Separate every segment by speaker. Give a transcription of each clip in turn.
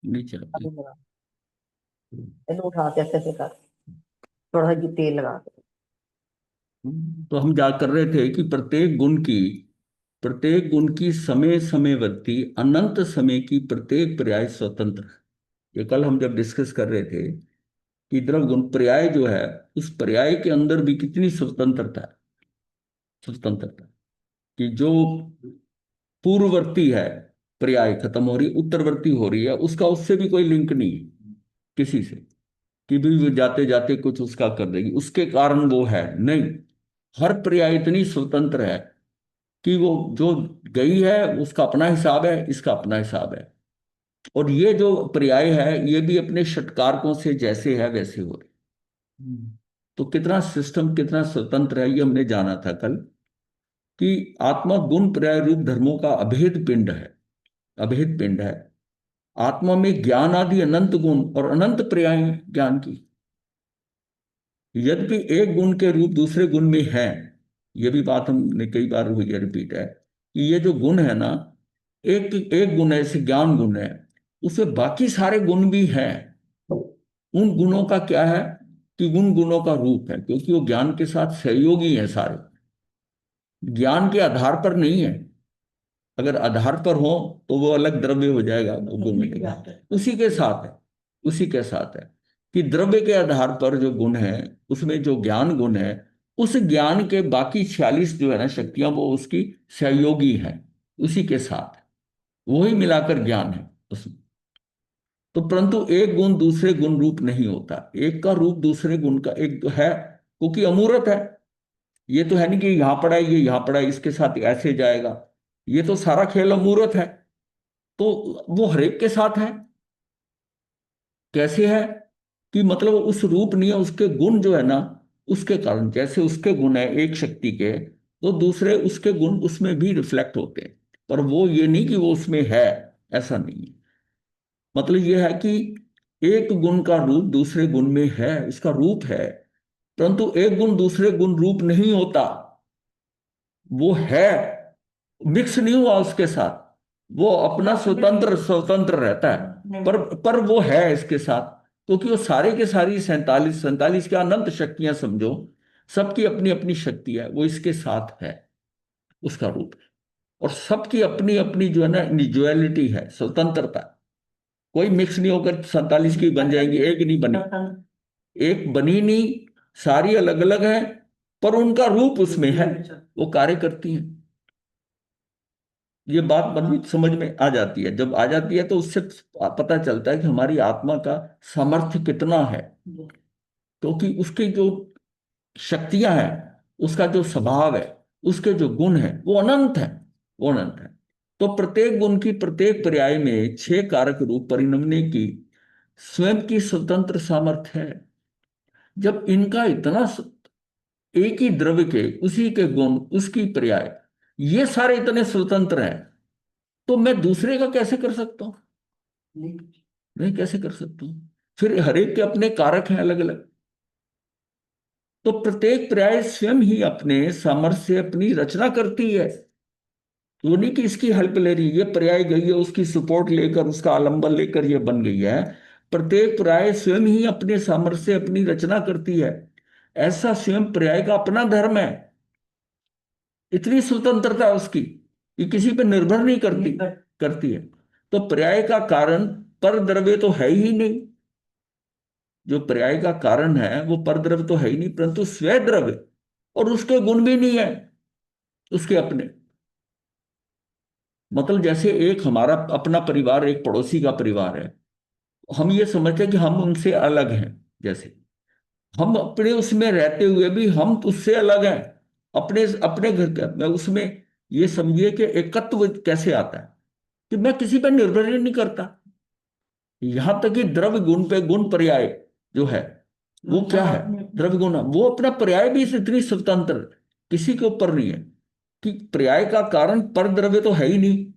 Speaker 1: नीचे
Speaker 2: अभी लगा, इसको उठा के ऐसे ऐसे कर, थोड़ा सा तेल लगा के।
Speaker 1: तो हम क्या कर रहे थे कि प्रत्येक गुण की समय समयवर्ती अनंत समय की प्रत्येक पर्याय स्वतंत्र है। ये कल हम जब डिस्कस कर रहे थे कि द्रव गुण पर्याय जो है, उस पर्याय के अंदर भी कितनी स्वतंत्रता है। स्वतंत्रता कि जो पूर्ववर्ती है, पर्याय खत्म हो रही, उत्तरवर्ती हो रही है, उसका उससे भी कोई लिंक नहीं है किसी से, कि भी वो जाते जाते कुछ उसका कर देगी, उसके कारण वो है नहीं। हर पर्याय इतनी स्वतंत्र है कि वो जो गई है उसका अपना हिसाब है, इसका अपना हिसाब है। और ये जो पर्याय है ये भी अपने षटकारकों से जैसे है वैसे हो रहे। तो कितना सिस्टम कितना स्वतंत्र है, ये हमने जाना था कल, कि आत्मा गुण पर्याय रूप धर्मों का अभेद पिंड है। अभेद पिंड है। आत्मा में ज्ञान आदि अनंत गुण और अनंत पर्याय हैं ज्ञान की। यद्यपि एक गुण के रूप दूसरे गुण में है, ये भी बात हमने कई बार हुई है, रिपीट है, कि ये जो गुण है ना, एक एक गुण है, जैसे ज्ञान गुण है, उसमें बाकी सारे गुण भी हैं। उन गुणों का क्या है कि उन गुणों का रूप है, क्योंकि वो ज्ञान के साथ सहयोगी है सारे, ज्ञान के आधार पर नहीं है। अगर आधार पर हो तो वो अलग द्रव्य हो जाएगा, वो गुण मिलेगा। उसी के साथ है, उसी के साथ है कि द्रव्य के आधार पर जो गुण है, उसमें जो ज्ञान गुण है, उस ज्ञान के बाकी 46 जो है ना शक्तियां, वो उसकी सहयोगी है, उसी के साथ है। वही मिलाकर ज्ञान है उसमें। तो परंतु एक गुण दूसरे गुण रूप नहीं होता, एक का रूप दूसरे गुण का एक है, क्योंकि अमूर्त है। ये तो है नहीं कि यहां पड़ा है, ये यहां पड़ा है, इसके साथ ऐसे जाएगा। ये तो सारा खेल अमूर्त है। तो वो हरेक के साथ है। कैसे है कि मतलब उस रूप नहीं है, उसके गुण जो है ना, उसके कारण जैसे उसके गुण है एक शक्ति के, तो दूसरे उसके गुण उसमें भी रिफ्लेक्ट होते हैं। पर वो ये नहीं कि वो उसमें है, ऐसा नहीं है। मतलब ये है कि एक गुण का रूप दूसरे गुण में है, उसका रूप है, परंतु एक गुण दूसरे गुण रूप नहीं होता। वो है, मिक्स नहीं हुआ उसके साथ, वो अपना स्वतंत्र स्वतंत्र रहता है, पर वो है इसके साथ। क्योंकि वो सारे के सारी 47 47 क्या अनंत शक्तियां समझो, सबकी अपनी अपनी शक्ति है, वो इसके साथ है, उसका रूप है। और सबकी अपनी अपनी जो है ना इंडिविजुअलिटी है, स्वतंत्रता। कोई मिक्स नहीं होकर 47 की बन जाएंगी, एक नहीं बनी, एक बनी नहीं, सारी अलग अलग है, पर उनका रूप उसमें है, वो कार्य करती हैं। ये बात बड़ी समझ में आ जाती है, जब आ जाती है तो उससे पता चलता है कि हमारी आत्मा का सामर्थ्य कितना है। क्योंकि उसकी जो शक्तियां हैं, उसका जो स्वभाव है, उसके जो गुण हैं, वो अनंत है, वो अनंत है। तो प्रत्येक गुण की प्रत्येक पर्याय में 6 कारक रूप परिणमने की स्वयं की स्वतंत्र सामर्थ्य है। जब इनका इतना एक ही द्रव्य के उसी के गुण उसकी पर्याय, ये सारे इतने स्वतंत्र हैं, तो मैं दूसरे का कैसे कर सकता हूं? नहीं, कैसे कर सकता हूं? फिर हरेक के अपने कारक हैं अलग अलग। तो प्रत्येक पर्याय स्वयं ही अपने सामर्थ्य से अपनी रचना करती है। वो नहीं कि इसकी हेल्प ले रही है, ये पर्याय गई है उसकी सपोर्ट लेकर, उसका आलंबन लेकर ये बन गई है। प्रत्येक पर्याय स्वयं ही अपने सामर्थ्य से अपनी रचना करती है। ऐसा स्वयं पर्याय का अपना धर्म है। इतनी स्वतंत्रता है उसकी कि किसी पे निर्भर नहीं करती, करती है। तो पर्याय का कारण पर द्रव्य तो है ही नहीं। जो पर्याय का कारण है वो पर द्रव्य तो है ही नहीं, परंतु स्वयं द्रव्य, और उसके गुण भी नहीं है उसके अपने। मतलब जैसे एक हमारा अपना परिवार, एक पड़ोसी का परिवार है, हम ये समझते हैं कि हम उनसे अलग हैं। जैसे हम अपने उसमें रहते हुए भी हम उससे अलग हैं, अपने अपने घर का, मैं उसमें, ये समझिए कि एकत्व कैसे आता है कि मैं किसी पर निर्भर ही नहीं करता। यहां तक कि द्रव्य गुण पे गुण पर्याय जो है, वो क्या है? द्रव्य गुण, वो अपना पर्याय भी इतनी स्वतंत्र, किसी के ऊपर नहीं है। कि पर्याय का कारण पर द्रव्य तो है ही नहीं,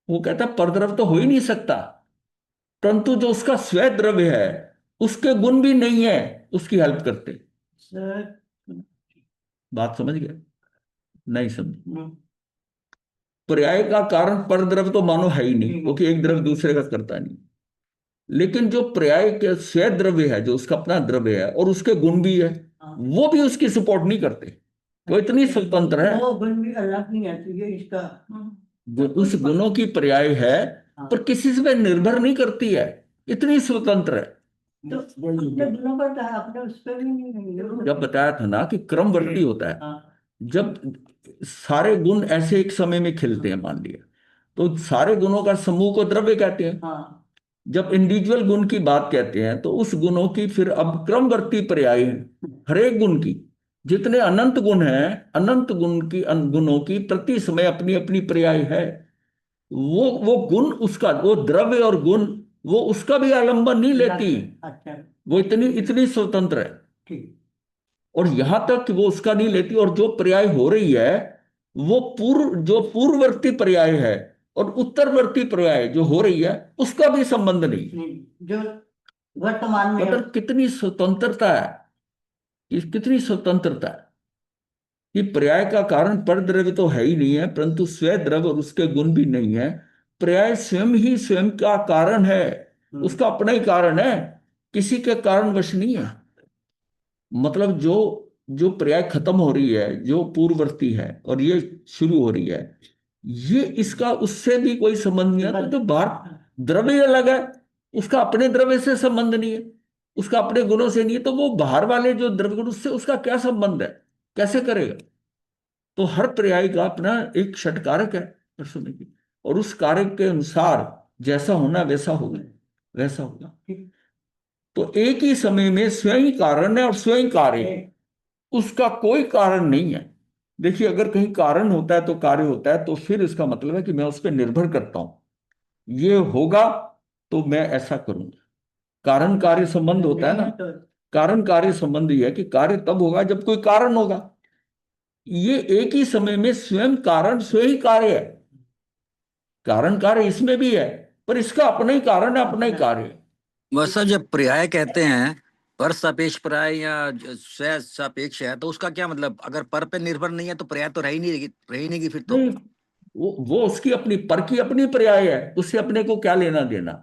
Speaker 1: वो कहता है पर द्रव्य तो हो ही नहीं सकता, परंतु जो उसका स्वय द्रव्य है, उसके गुण भी नहीं है उसकी हेल्प करते। बात समझ गए? नहीं समझ? पर्याय का कारण पर द्रव्य तो मानो है ही नहीं, क्योंकि एक द्रव्य दूसरे का करता नहीं। लेकिन जो पर्याय के स्वयं द्रव्य है, जो उसका अपना द्रव्य है और उसके गुण भी है, वो भी उसकी सपोर्ट नहीं करते। वो इतनी स्वतंत्र है,
Speaker 2: वो गुण भी अलग नहीं है, तो ये इसका
Speaker 1: उस गुणों की पर्याय है, पर किसी से निर्भर नहीं करती है, इतनी स्वतंत्र है।
Speaker 2: तो अपने गुणों पर तो है, अपने उस पर भी नहीं है।
Speaker 1: जब बताया था ना कि क्रमवर्ती होता है, जब सारे गुण ऐसे एक समय में खिलते हैं मान लिया, तो सारे गुणों का समूह को द्रव्य कहते हैं। जब इंडिविजुअल गुण की बात कहते हैं तो उस गुणों की फिर अब क्रमवर्ती पर्याय है, हर एक गुण की। जितने अनंत गुण हैं, अनंत गुण की गुणों की प्रति समय अपनी अपनी पर्याय है। वो गुण उसका, वो द्रव्य और गुण, वो उसका भी आलंबन नहीं लेती।
Speaker 2: अच्छा,
Speaker 1: वो इतनी इतनी स्वतंत्र है।
Speaker 2: ठीक।
Speaker 1: और यहां तक कि वो उसका नहीं लेती, और जो पर्याय हो रही है वो जो पूर्ववर्ती पर्याय है और उत्तरवर्ती पर्याय जो हो रही है, उसका भी संबंध नहीं।
Speaker 2: जो वर्तमान में
Speaker 1: मतलब कितनी स्वतंत्रता है, कितनी स्वतंत्रता है कि पर्याय का कारण परद्रव्य तो है ही नहीं है, परंतु स्वयं द्रव्य और उसके गुण भी नहीं है। पर्याय स्वयं ही स्वयं का कारण है, उसका अपना ही कारण है, किसी के कारणवश नहीं है। मतलब जो जो पर्याय खत्म हो रही है, जो पूर्ववर्ती है और ये शुरू हो रही है, ये इसका उससे भी कोई संबंध नहीं है। तो जो बाहर द्रव्य अलग है, उसका अपने द्रव्य से संबंध नहीं है, उसका अपने गुणों से नहीं है, तो वो बाहर वाले जो द्रव्य गुण, उससे उसका क्या संबंध है, कैसे करेगा? तो हर पर्याय का अपना एक षटकारक है परसों की, और उस कारक के अनुसार जैसा होना वैसा होगा, वैसा होगा। तो एक ही समय में स्वयं कारण है और स्वयं कार्य है, उसका कोई कारण नहीं है। देखिए, अगर कहीं कारण होता है तो कार्य होता है, तो फिर इसका मतलब है कि मैं उस पर निर्भर करता हूं, ये होगा तो मैं ऐसा करूंगा। कारण कार्य संबंध होता है ना, कारण कार्य संबंध यह है कि कार्य तब होगा जब कोई कारण होगा। ये एक ही समय में स्वयं कारण स्वयं कार्य है, कारण कार्य इसमें भी है, पर इसका अपना ही कारण है, अपना ही कार्य है।
Speaker 3: वैसा जब पर्याय कहते हैं, पर सापेक्ष पर्याय या स्व सापेक्ष है, तो उसका क्या मतलब? अगर पर पे निर्भर नहीं है तो पर्याय तो रह ही नहीं की फिर तो।
Speaker 1: नहीं, वो उसकी अपनी पर की अपनी पर्याय है, उससे अपने को क्या लेना देना।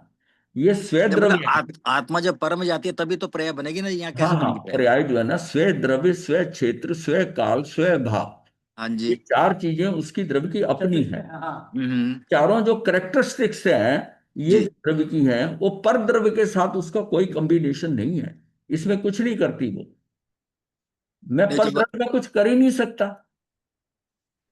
Speaker 1: ये स्वे
Speaker 3: जब मतलब
Speaker 1: द्रव्य है।
Speaker 3: आत्मा जब पर में जाती है तभी तो पर्याय बनेगी ना, यहाँ
Speaker 1: हाँ
Speaker 3: कैसे
Speaker 1: हाँ,
Speaker 3: बनेगी पर्याय?
Speaker 1: पर्याय जो है ना, स्वे द्रव्य, स्वे क्षेत्र, स्वे काल, स्वे भाव,
Speaker 3: हाँ
Speaker 1: ये
Speaker 3: जी।
Speaker 1: चार चीजें उसकी द्रव्य की अपनी है।
Speaker 3: हम्म।
Speaker 1: चारों जो करेक्टरिस्टिक्स हैं, ये
Speaker 3: जी।
Speaker 1: जो द्रव्य की हैं, वो पर द्रव्य के साथ उसका कोई कॉम्बिनेशन नहीं है, इसमें कुछ नहीं करती वो। मैं
Speaker 3: नहीं
Speaker 1: पर
Speaker 3: जब
Speaker 1: द्रव्य का कुछ कर ही नहीं सकता,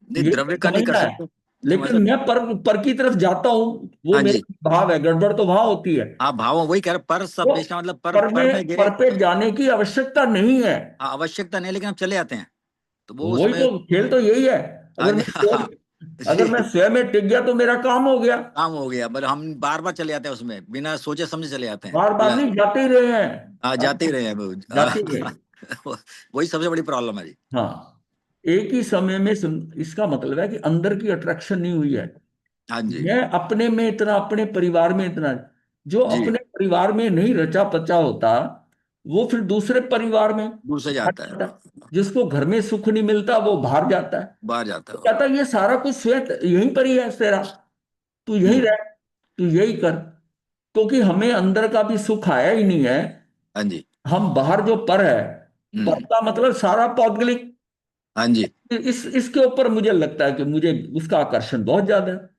Speaker 3: नहीं
Speaker 1: ये
Speaker 3: द्रव्य का नहीं कर
Speaker 1: समझना है।
Speaker 3: सकते, नहीं
Speaker 1: लेकिन
Speaker 3: मतलब।
Speaker 1: मैं पर की तरफ जाता हूं, वो
Speaker 3: हाँ जी।
Speaker 1: मेरा भाव है, गड़बड़ तो वहां होती है।
Speaker 3: हाँ भाव वही कह रहे, पर
Speaker 1: वो
Speaker 3: सापेक्ष का मतलब पर में
Speaker 1: में
Speaker 3: गए।
Speaker 1: पर पे जाने की आवश्यकता नहीं है।
Speaker 3: हाँ, आवश्यकता नहीं, लेकिन हम चले जाते हैं तो वो
Speaker 1: वही
Speaker 3: उसमें।
Speaker 1: तो खेल तो यही है।
Speaker 3: हाँ
Speaker 1: अगर
Speaker 3: जी।
Speaker 1: मैं
Speaker 3: हाँ
Speaker 1: अगर
Speaker 3: जी।
Speaker 1: मैं स्वयं में टिक गया तो मेरा काम हो गया।
Speaker 3: काम हो गया, पर हम बार बार चले जाते हैं उसमें, बिना सोचे समझे चले जाते हैं
Speaker 1: बार बार नहीं, जाते ही रहे
Speaker 3: हाँ,
Speaker 1: हैं,
Speaker 3: जाते ही रहे हैं वो।
Speaker 1: जाते ही रहे।
Speaker 3: वही सबसे बड़ी प्रॉब्लम है जी।
Speaker 1: हाँ, एक ही समय में इसका मतलब है कि अंदर की अट्रैक्शन नहीं हुई है।
Speaker 3: हाँ जी।
Speaker 1: मैं अपने में इतना, अपने परिवार में इतना, जो
Speaker 3: जी,
Speaker 1: अपने परिवार में नहीं रचा पचा होता, वो फिर दूसरे परिवार में
Speaker 3: दूर से
Speaker 1: बाहर
Speaker 3: जाता
Speaker 1: जाता है।
Speaker 3: है,
Speaker 1: जिसको घर में सुख नहीं मिलता वो बाहर जाता है।
Speaker 3: बाहर जाता
Speaker 1: तो
Speaker 3: है।
Speaker 1: कहता है ये सारा कुछ श्वेत यहीं पर ही है तेरा, तू यहीं
Speaker 3: हम्म।
Speaker 1: रह, तू यही कर। क्योंकि हमें अंदर का भी सुख आया ही नहीं है।
Speaker 3: हाँ जी।
Speaker 1: हम बाहर जो पर है, पर
Speaker 3: हम्म।
Speaker 1: का मतलब सारा पौद्गलिक,
Speaker 3: हाँ जी।
Speaker 1: इसके ऊपर मुझे लगता है कि मुझे उसका आकर्षण बहुत ज्यादा है।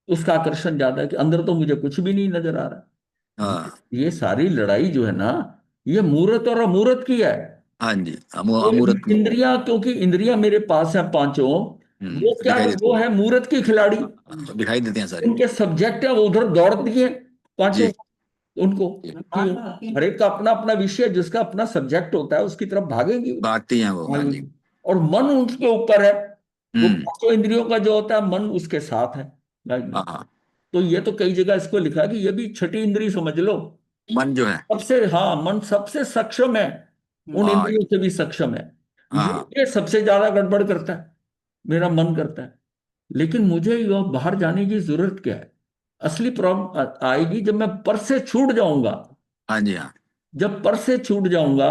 Speaker 1: उसका आकर्षण ज्यादा है कि अंदर तो मुझे कुछ भी नहीं नजर आ रहा।
Speaker 3: हाँ।
Speaker 1: ये सारी लड़ाई जो है ना, ये मूर्त और अमूर्त की है।
Speaker 3: हाँ जी,
Speaker 1: वो
Speaker 3: अमूर्त की।
Speaker 1: इंद्रियां, क्योंकि इंद्रियां मेरे पास है पांचों, वो क्या,
Speaker 3: दिखाई देती
Speaker 1: वो है मूर्त की खिलाड़ी।
Speaker 3: हैं, दिखाई देती हैं सारी।
Speaker 1: उनके सब्जेक्ट है, वो उधर दौड़ती है पांचों,
Speaker 3: जी।
Speaker 1: उनको कि हर एक का अपना अपना विषय, जिसका अपना सब्जेक्ट होता है उसकी तरफ भागेंगी,
Speaker 3: भागती हैं वो। हाँ जी।
Speaker 1: भागेंगी। और मन उनके ऊपर है, वो
Speaker 3: हम्म।
Speaker 1: पांचों इंद्रियों का जो होता है, मन उसके साथ है।
Speaker 3: हाँ हाँ।
Speaker 1: तो ये तो कई जगह इसको लिखा है कि ये भी छठी इंद्री समझ लो।
Speaker 3: मन जो है।
Speaker 1: सबसे, हाँ, मन सबसे सक्षम है, उन
Speaker 3: हाँ।
Speaker 1: इंद्रियों से भी सक्षम है।
Speaker 3: हाँ हाँ।
Speaker 1: ये सबसे ज्यादा गड़बड़ करता है, मेरा मन करता है। लेकिन मुझे ये बाहर जाने की जरूरत क्या है? असली प्रॉब्लम आएगी जब मैं पर से छूट जाऊंगा।
Speaker 3: हाँ जी। हाँ।
Speaker 1: जब पर से छूट जाऊंगा,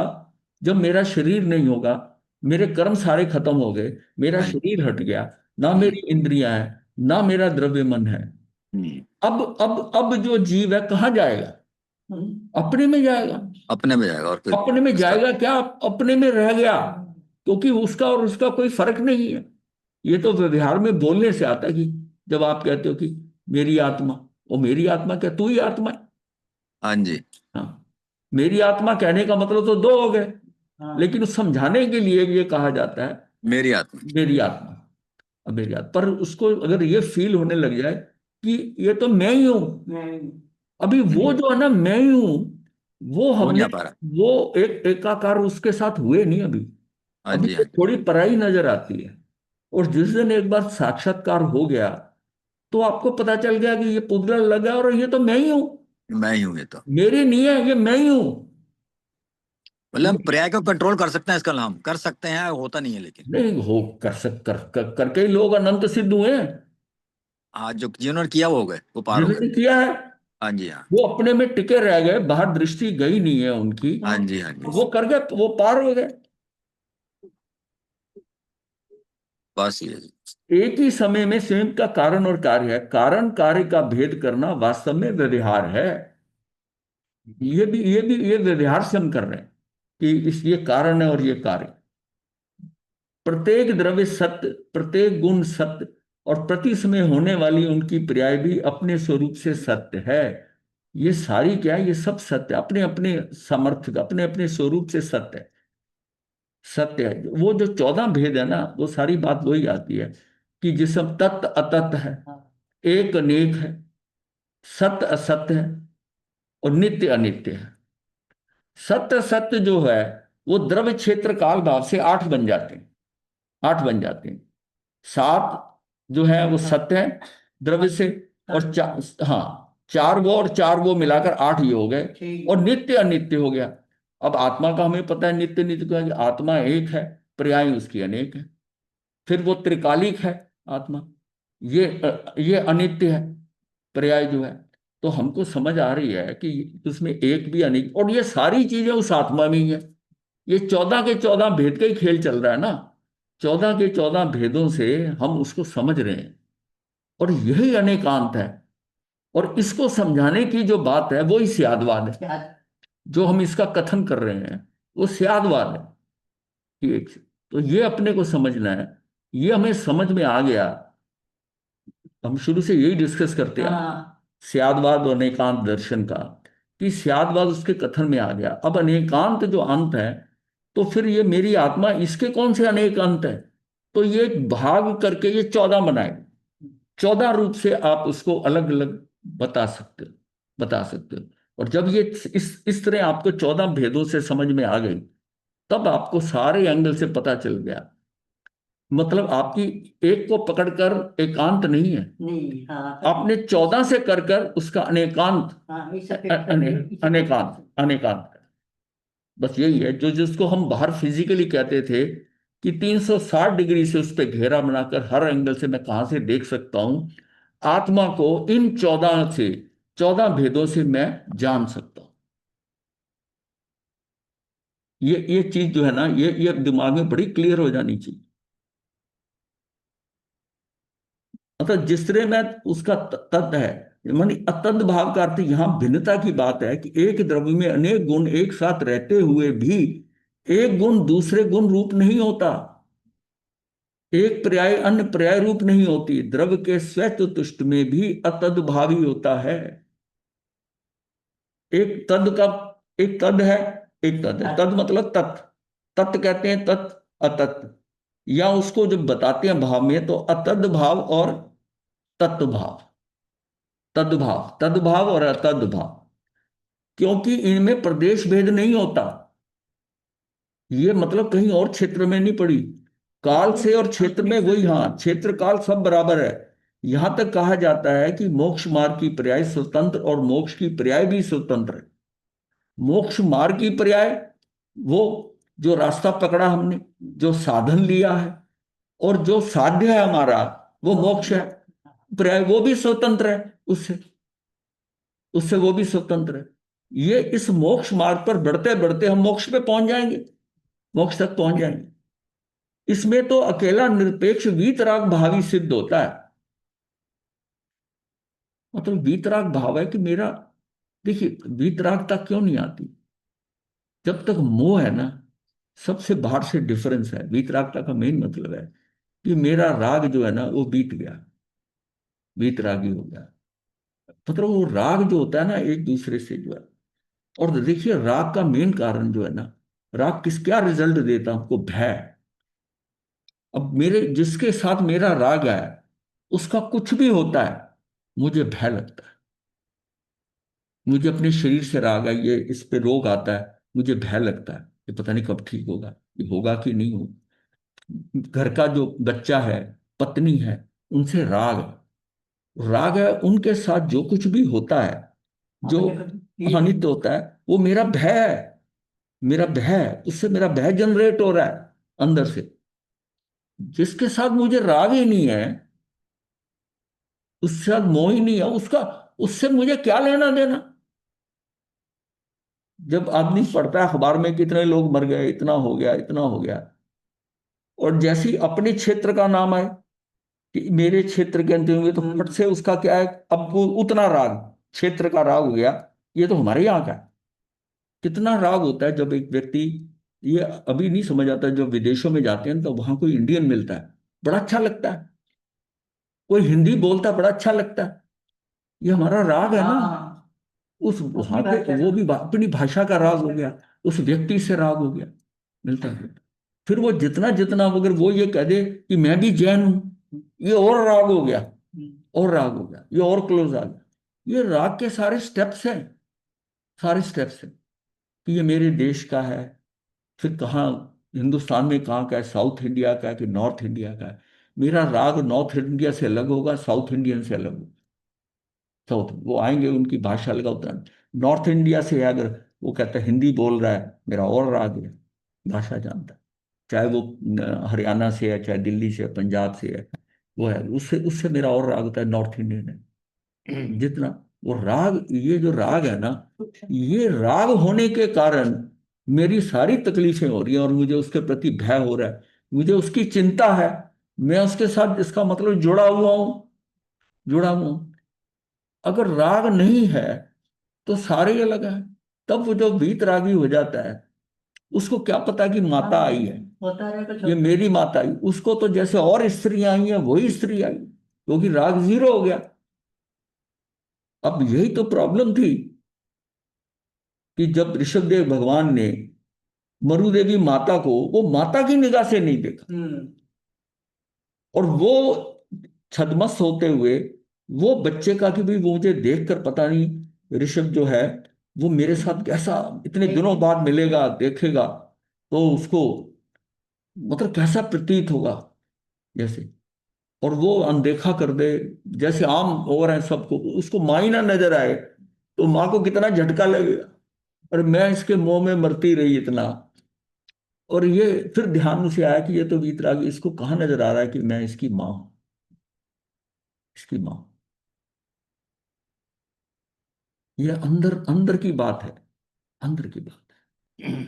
Speaker 1: जब मेरा शरीर नहीं होगा, मेरे कर्म सारे खत्म हो गए, मेरा
Speaker 3: हाँ जी।
Speaker 1: शरीर हट गया, ना
Speaker 3: हम्म।
Speaker 1: मेरी इंद्रियां हैं, ना मेरा द्रव्य मन है,
Speaker 3: हम्म।
Speaker 1: अब जो जीव है कहाँ जाएगा? अपने में जाएगा।
Speaker 3: अपने में जाएगा और फिर
Speaker 1: अपने में
Speaker 3: इसका
Speaker 1: जाएगा क्या, अपने में रह गया, क्योंकि उसका और उसका कोई फर्क नहीं है। ये तो व्यवहार में बोलने से आता है कि जब आप कहते हो कि मेरी आत्मा, वो मेरी आत्मा क्या, तू ही आत्मा है।
Speaker 3: हाँ जी।
Speaker 1: हाँ, मेरी आत्मा कहने का मतलब तो दो हो गए, लेकिन उस समझाने के लिए ये कहा जाता है
Speaker 3: मेरी आत्मा।
Speaker 1: मेरी आत्मा। अब मेरी आत्मा, पर उसको अगर ये फील होने लग जाए कि ये तो मैं ही हूं, अभी वो जो है ना मैं ही हूं, वो
Speaker 3: हो नहीं
Speaker 1: हमने,
Speaker 3: आ पा रहा।
Speaker 1: वो एक एकाकार उसके साथ हुए नहीं अभी।
Speaker 3: हाँ
Speaker 1: अभी
Speaker 3: जी,
Speaker 1: तो
Speaker 3: हाँ जी।
Speaker 1: थोड़ी पराई नजर आती है। और जिस दिन एक बार साक्षात्कार हो गया तो आपको पता चल गया कि ये पुतला लगा और ये तो मैं ही हूं,
Speaker 3: मैं ही हूँ ये तो।
Speaker 1: मेरी नहीं है, ये मैं ही हूं।
Speaker 3: मतलब हम पर्याय को कंट्रोल कर सकते हैं, इसका हम कर सकते हैं, होता नहीं है लेकिन।
Speaker 1: नहीं हो कर सक करके ही लोग अनंत सिद्ध हुए हैं।
Speaker 3: आज जो जिन्होंने किया वो हो गए, वो पार हो गए।
Speaker 1: जिन्होंने किया है
Speaker 3: हाँ जी, हाँ।
Speaker 1: वो अपने में टिके रह गए, बाहर दृष्टि गई नहीं है उनकी,
Speaker 3: हाँ जी, हाँ जी।
Speaker 1: वो कर गए, वो पार हो गए।
Speaker 3: बस ये।
Speaker 1: एक ही समय में स्वयं का कारण और कार्य है, कारण कार्य का भेद करना वास्तव में व्यवहार है। ये व्यवहार से हम कर रहे हैं कि इस ये कारण है और ये कार्य। प्रत्येक द्रव्य सत्य, प्रत्येक गुण सत्य, और प्रति समय होने वाली उनकी पर्याय भी अपने स्वरूप से सत्य है। ये सारी क्या है, ये सब सत्य अपने अपने सामर्थ्य, अपने अपने स्वरूप से सत्य है। सत्य है वो जो 14 भेद है ना, वो सारी बात वही आती है कि जिसम तत्व अतत्व है, एक अनेक है, सत्य असत्य है, और नित्य अनित्य है। सत्य सत्य जो है वो द्रव्य क्षेत्र काल भाव से 8 बन जाते हैं, 8 बन जाते हैं। 7 जो है वो सत्य है द्रव्य से, और हाँ, 4 वो और 4 वो मिलाकर 8 ये हो गए, और नित्य अनित्य हो गया। अब आत्मा का हमें पता है नित्य नित्य का, कि आत्मा एक है, पर्याय उसकी अनेक है। फिर वो त्रिकालिक है आत्मा, ये अनित्य है पर्याय जो है। तो हमको समझ आ रही है कि उसमें एक भी अनेक, और ये सारी चीजें उस आत्मा में ही है। ये 14 के 14 भेद का ही खेल चल रहा है ना, 14 के 14 भेदों से हम उसको समझ रहे हैं, और यही अनेकांत है। और इसको समझाने की जो बात है वो ही स्यादवाद है, जो हम इसका कथन कर रहे हैं वो स्यादवाद है। ठीक, तो ये अपने को समझना है। ये हमें समझ में आ गया, हम शुरू से यही डिस्कस करते हैं स्यादवाद और अनेकांत दर्शन का, कि स्यादवाद उसके कथन में आ गया। अब अनेकांत जो अंत है, तो फिर ये मेरी आत्मा, इसके कौन से अनेक अंत है, तो ये भाग करके ये 14 बनाए, 14 रूप से आप उसको अलग अलग बता सकते हो, बता सकते हो। और जब ये इस तरह आपको 14 भेदों से समझ में आ गई, तब आपको सारे एंगल से पता चल गया। मतलब आपकी एक को पकड़कर एकांत नहीं है,
Speaker 2: नहीं, हाँ
Speaker 1: आपने 14 से कर कर उसका अनेकांत,
Speaker 2: हाँ
Speaker 1: अनेकांत अनेकांत। बस यही है जो, जिसको हम बाहर फिजिकली कहते थे कि 360 डिग्री से उस पर घेरा बनाकर हर एंगल से मैं कहां से देख सकता हूं, आत्मा को इन 14 से, 14 भेदों से मैं जान सकता हूं। ये चीज जो है ना, ये दिमाग में बड़ी क्लियर हो जानी चाहिए। मतलब जिस तरह में उसका तत्व है, मानी अतद भाव का अर्थ यहाँ भिन्नता की बात है कि एक द्रव्य में अनेक गुण एक साथ रहते हुए भी एक गुण दूसरे गुण रूप नहीं होता, एक पर्याय अन्य पर्याय रूप नहीं होती, द्रव्य के स्वैत तुष्ट में भी अतद भावी होता है। एक तद का, एक तद है, एक तद है। तद मतलब तत्, तत् कहते हैं तत् अतत्, या उसको जब बताते हैं भाव में तो अतद भाव और तत्व भाव, तद्भाव, तद्भाव और अतद्भाव, क्योंकि इनमें प्रदेश भेद नहीं होता। ये मतलब कहीं और क्षेत्र में नहीं पड़ी, काल से और क्षेत्र में वही, हाँ क्षेत्र काल सब बराबर है। यहां तक कहा जाता है कि मोक्ष मार्ग की पर्याय स्वतंत्र और मोक्ष की पर्याय भी स्वतंत्र है। मोक्ष मार्ग की पर्याय वो जो रास्ता पकड़ा हमने, जो साधन लिया है, और जो साध्य है हमारा वो मोक्ष है, पर्याय वो भी स्वतंत्र है उससे, उससे वो भी स्वतंत्र है। ये इस मोक्ष मार्ग पर बढ़ते बढ़ते हम मोक्ष पे पहुंच जाएंगे, मोक्ष तक पहुंच जाएंगे। इसमें तो अकेला निरपेक्ष वीतराग भावी सिद्ध होता है। मतलब वीतराग भाव है कि मेरा देखिए, वीतरागता क्यों नहीं आती? जब तक मोह है ना, सबसे बाहर से डिफरेंस है। वीतरागता का मेन मतलब है कि मेरा राग जो है ना वो बीत गया, वीतरागी हो गया। मतलब वो राग जो होता है ना एक दूसरे से जो है। और देखिए, राग का मेन कारण जो है ना, राग किस क्या रिजल्ट देता है हमको? भय। अब मेरे जिसके साथ मेरा राग है, उसका कुछ भी होता है, मुझे भय लगता है। मुझे अपने शरीर से राग है, ये इस पे रोग आता है, मुझे भय लगता है, ये पता नहीं कब ठीक होगा, ये होगा कि नहीं होगा। घर का जो बच्चा है, पत्नी है, उनसे राग है। राग है, उनके साथ जो कुछ भी होता है, जो हानित होता है, वो मेरा भय है। मेरा भय है, उससे मेरा भय जनरेट हो रहा है अंदर से। जिसके साथ मुझे राग ही नहीं है, उसके साथ मोह ही नहीं है, उसका उससे मुझे क्या लेना देना? जब आदमी पढ़ता है अखबार में कितने लोग मर गए, इतना हो गया, इतना हो गया, और जैसे ही अपने क्षेत्र का नाम आए कि मेरे क्षेत्र के अंदर हुए, तो फट से उसका क्या है, अब वो उतना राग, क्षेत्र का राग हो गया, ये तो हमारे यहाँ का है। कितना राग होता है जब एक व्यक्ति, ये अभी नहीं समझ आता, जब विदेशों में जाते हैं तो वहां कोई इंडियन मिलता है, बड़ा अच्छा लगता है। कोई हिंदी बोलता है, बड़ा अच्छा लगता है। ये हमारा राग है ना। उस वहां पे वो भी अपनी भाषा का राग हो गया, उस व्यक्ति से राग हो गया, मिलता है। फिर वो जितना जितना, अगर वो ये कह दे कि मैं भी जैन हूं, ये और राग हो गया, और राग हो गया, ये और क्लोज आ गया। ये राग के सारे स्टेप्स हैं, सारे स्टेप्स हैं कि ये मेरे देश का है, फिर कहाँ हिंदुस्तान में कहाँ का है, साउथ इंडिया का है कि नॉर्थ इंडिया का है। मेरा राग नॉर्थ इंडिया से अलग होगा, साउथ इंडियन से अलग होगा। साउथ वो आएंगे, उनकी भाषा अलग होता है। नॉर्थ इंडिया से है, अगर वो कहता है हिंदी बोल रहा है, मेरा और राग है, भाषा जानता है। चाहे वो हरियाणा से है, चाहे दिल्ली से है, पंजाब से है, वो है, उससे उससे मेरा और राग होता है, नॉर्थ इंडियन है। जितना वो राग, ये जो राग है ना, ये राग होने के कारण मेरी सारी तकलीफें हो रही हैं, और मुझे उसके प्रति भय हो रहा है, मुझे उसकी चिंता है। मैं उसके साथ, इसका मतलब जुड़ा हुआ हूं, जुड़ा हुआ हूं। अगर राग नहीं है तो सारे ही अलग है। तब वो जो वीत रागी हो जाता है, उसको क्या पता कि माता आई है, ये मेरी माता आई। उसको तो जैसे और स्त्रियां आई हैं वही स्त्री आई, क्योंकि राग जीरो हो गया। अब यही तो प्रॉब्लम थी कि जब ऋषभदेव भगवान ने मरुदेवी माता को वो माता की निगाह से नहीं देखा, और वो छद्मस्त होते हुए, वो बच्चे का कि भाई वो मुझे देखकर पता नहीं ऋषभ जो है वो मेरे साथ कैसा इतने दिनों बाद मिलेगा, देखेगा, तो उसको मतलब कैसा प्रतीत होगा, जैसे, और वो अनदेखा कर दे, जैसे आम हो रहा है सबको, उसको माँ ही ना नजर आए, तो माँ को कितना झटका लगेगा, और मैं इसके मुंह में मरती रही इतना। और ये फिर ध्यान से आया कि ये तो वीतरागी, इसको कहाँ नजर आ रहा है कि मैं इसकी माँ हूं, इसकी माँ। ये अंदर अंदर की बात है, अंदर की बात है।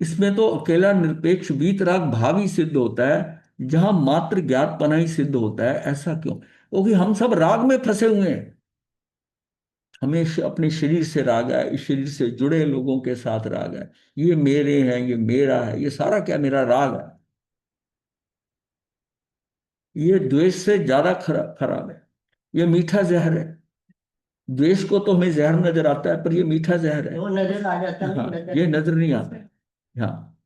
Speaker 1: इसमें तो अकेला निरपेक्ष वीतराग भाव ही सिद्ध होता है, जहां मात्र ज्ञातपना ही सिद्ध होता है। ऐसा क्यों? क्योंकि हम सब राग में फंसे हुए हैं। हमें अपने शरीर से राग है, इस शरीर से जुड़े लोगों के साथ राग है, ये मेरे हैं, ये मेरा है, ये सारा क्या मेरा राग है। ये द्वेष से ज्यादा खराब है। ये मीठा जहर है। द्वेष को तो हमें जहर नजर आता है, पर ये मीठा जहर है।
Speaker 2: वो नजर आ जाता है,
Speaker 1: हाँ,
Speaker 2: नजर
Speaker 1: ये नजर नहीं आता है। हाँ,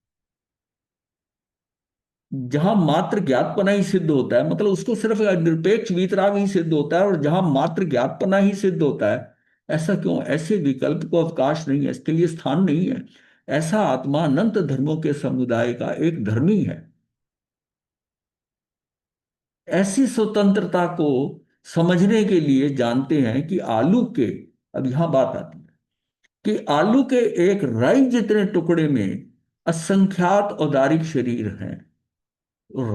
Speaker 1: जहां मात्र ज्ञातपना ही सिद्ध होता है, मतलब उसको सिर्फ निरपेक्ष वीतराग ही सिद्ध होता है, और जहां मात्र ज्ञातपना ही सिद्ध होता है। ऐसा क्यों? ऐसे विकल्प को अवकाश नहीं है, इसके लिए स्थान नहीं है। ऐसा आत्मा अनंत धर्मों के समुदाय का एक धर्मी है। ऐसी स्वतंत्रता को समझने के लिए जानते हैं कि आलू के, अब यहां बात आती है कि आलू के एक राई जितने टुकड़े में असंख्यात औदारिक शरीर हैं।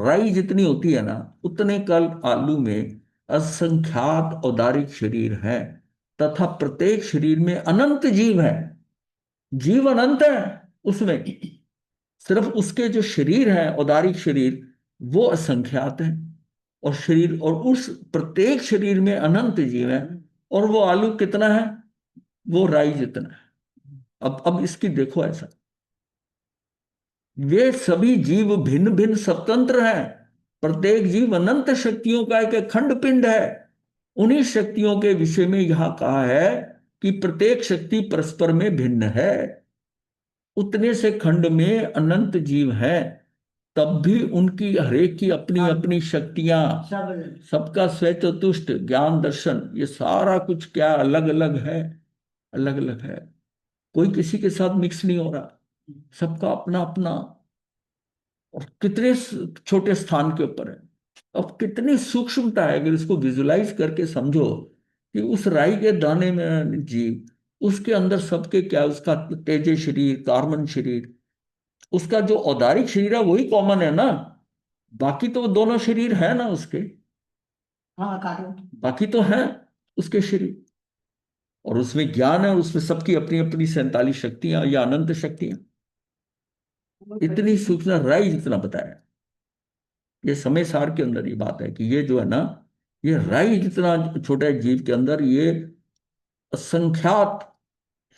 Speaker 1: राई जितनी होती है ना, उतने कल आलू में असंख्यात औदारिक शरीर हैं, तथा प्रत्येक शरीर में अनंत जीव है। जीव अनंत है उसमें, सिर्फ उसके जो शरीर हैं, औदारिक शरीर, वो असंख्यात हैं। और शरीर, और उस प्रत्येक शरीर में अनंत जीव है, और वो आलू कितना है, वो राई जितना है। अब इसकी देखो ऐसा, वे सभी जीव भिन्न भिन्न स्वतंत्र हैं, प्रत्येक जीव अनंत शक्तियों का एक अखंड पिंड है। उन्हीं शक्तियों के विषय में यहां कहा है कि प्रत्येक शक्ति परस्पर में भिन्न है। उतने से खंड में अनंत जीव हैं, तब भी उनकी हरेक की अपनी अपनी शक्तियां, सबका स्वचतुष्ट ज्ञान दर्शन, ये सारा कुछ क्या अलग अलग है, अलग अलग है। कोई किसी के साथ मिक्स नहीं हो रहा, सबका अपना अपना, और कितने छोटे स्थान के ऊपर है। अब कितनी सूक्ष्मता है, अगर इसको विजुलाइज करके समझो कि उस राई के दाने में जीव, उसके अंदर सबके क्या, उसका तेजे शरीर, कार्बन शरीर, उसका जो औदारिक शरीर है वही कॉमन है ना, बाकी तो दोनों शरीर है ना उसके,
Speaker 2: हाँ कार्बन,
Speaker 1: बाकी तो है उसके शरीर, और उसमें ज्ञान है, उसमें सबकी अपनी अपनी 47 शक्तियां या अनंत शक्तियां। इतनी सूक्ष्म राई जितना बताया, ये समय सार के अंदर ये बात है कि ये जो है ना, ये राई जितना छोटा जीव के अंदर ये असंख्यात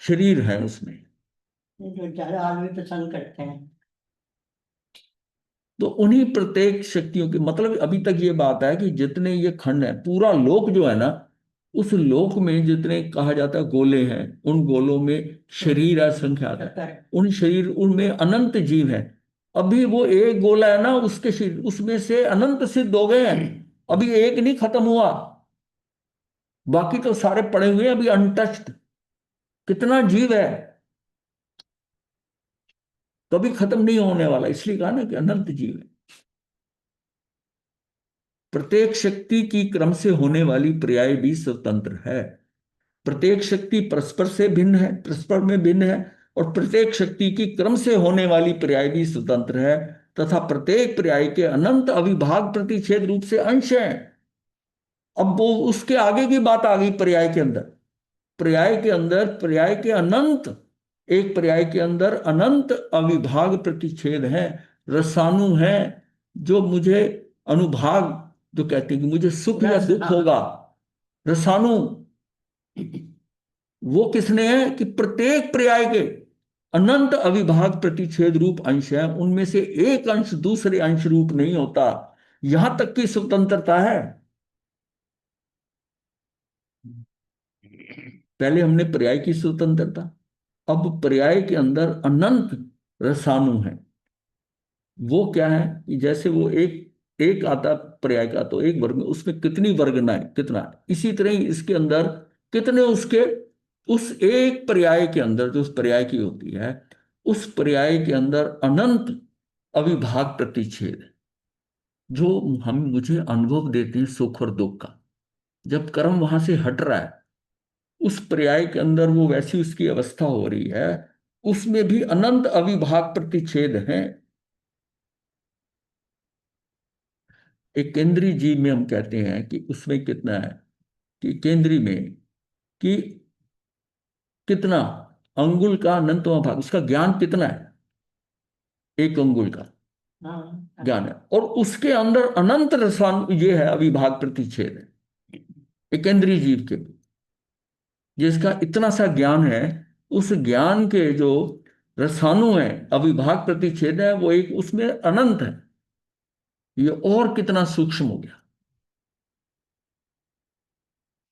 Speaker 1: शरीर है उसमें।
Speaker 2: जो ज्यादा आलू पसंद करते हैं।
Speaker 1: तो उन्हीं प्रत्येक शक्तियों के मतलब, अभी तक ये बात है कि जितने ये खंड है, पूरा लोक जो है ना, उस लोक में जितने कहा जाता है गोले हैं, उन गोलों में शरीर असंख्यात है, उन शरीर उनमें अनंत जीव है। अभी वो एक गोला है ना, उसके शरीर उसमें से अनंत सिद्ध हो गए हैं, अभी एक नहीं खत्म हुआ, बाकी तो सारे पड़े हुए हैं अभी अनटच्ड। कितना जीव है, कभी खत्म नहीं होने वाला, इसलिए कहा ना कि अनंत जीव है। प्रत्येक शक्ति की क्रम से होने वाली पर्याय भी स्वतंत्र है। प्रत्येक शक्ति परस्पर से भिन्न है, परस्पर में भिन्न है, और प्रत्येक शक्ति की क्रम से होने वाली पर्याय भी स्वतंत्र है, तथा प्रत्येक पर्याय के अनंत अविभाग प्रतिच्छेद रूप से अंश हैं। अब वो उसके आगे की बात आ गई, पर्याय के अंदर, पर्याय के अंदर पर्याय के अनंत, एक पर्याय के अंदर अनंत अविभाग प्रतिच्छेद है, रसानु है, जो मुझे अनुभाग, जो कहते हैं कि मुझे सुख या दुख होगा, रसानु, वो किसने है कि प्रत्येक पर्याय के अनंत अविभाग प्रतिच्छेद रूप अंश है, उनमें से एक अंश दूसरे अंश रूप नहीं होता, यहां तक की स्वतंत्रता है। पहले हमने पर्याय की स्वतंत्रता, अब पर्याय के अंदर अनंत रसानु है। वो क्या है कि जैसे वो एक एक आता पर्याय का, तो एक वर्ग में उसमें कितनी वर्गना है, कितना है, इसी तरह ही इसके अंदर कितने उसके, उस एक पर्याय के अंदर जो उस पर्याय की होती है, उस पर्याय के अंदर अनंत अविभाग प्रतिच्छेद है, जो हम मुझे अनुभव देते हैं सुख और दुख का। जब कर्म वहां से हट रहा है, उस पर्याय के अंदर वो वैसी उसकी अवस्था हो रही है, उसमें भी अनंत अविभाग प्रतिच्छेद है। एक केंद्रीय जीव में हम कहते हैं कि उसमें कितना है, कि केंद्रीय में कि कितना अंगुल का अनंतवां भाग, उसका ज्ञान कितना है, एक अंगुल का ज्ञान है, और उसके अंदर अनंत रसान ये है, अविभाग प्रतिच्छेद है एक केंद्रीय जीव के, जिसका इतना सा ज्ञान है, उस ज्ञान के जो रसानु है, अविभाग प्रतिच्छेद है, वो एक उसमें अनंत है। ये और कितना सूक्ष्म हो गया,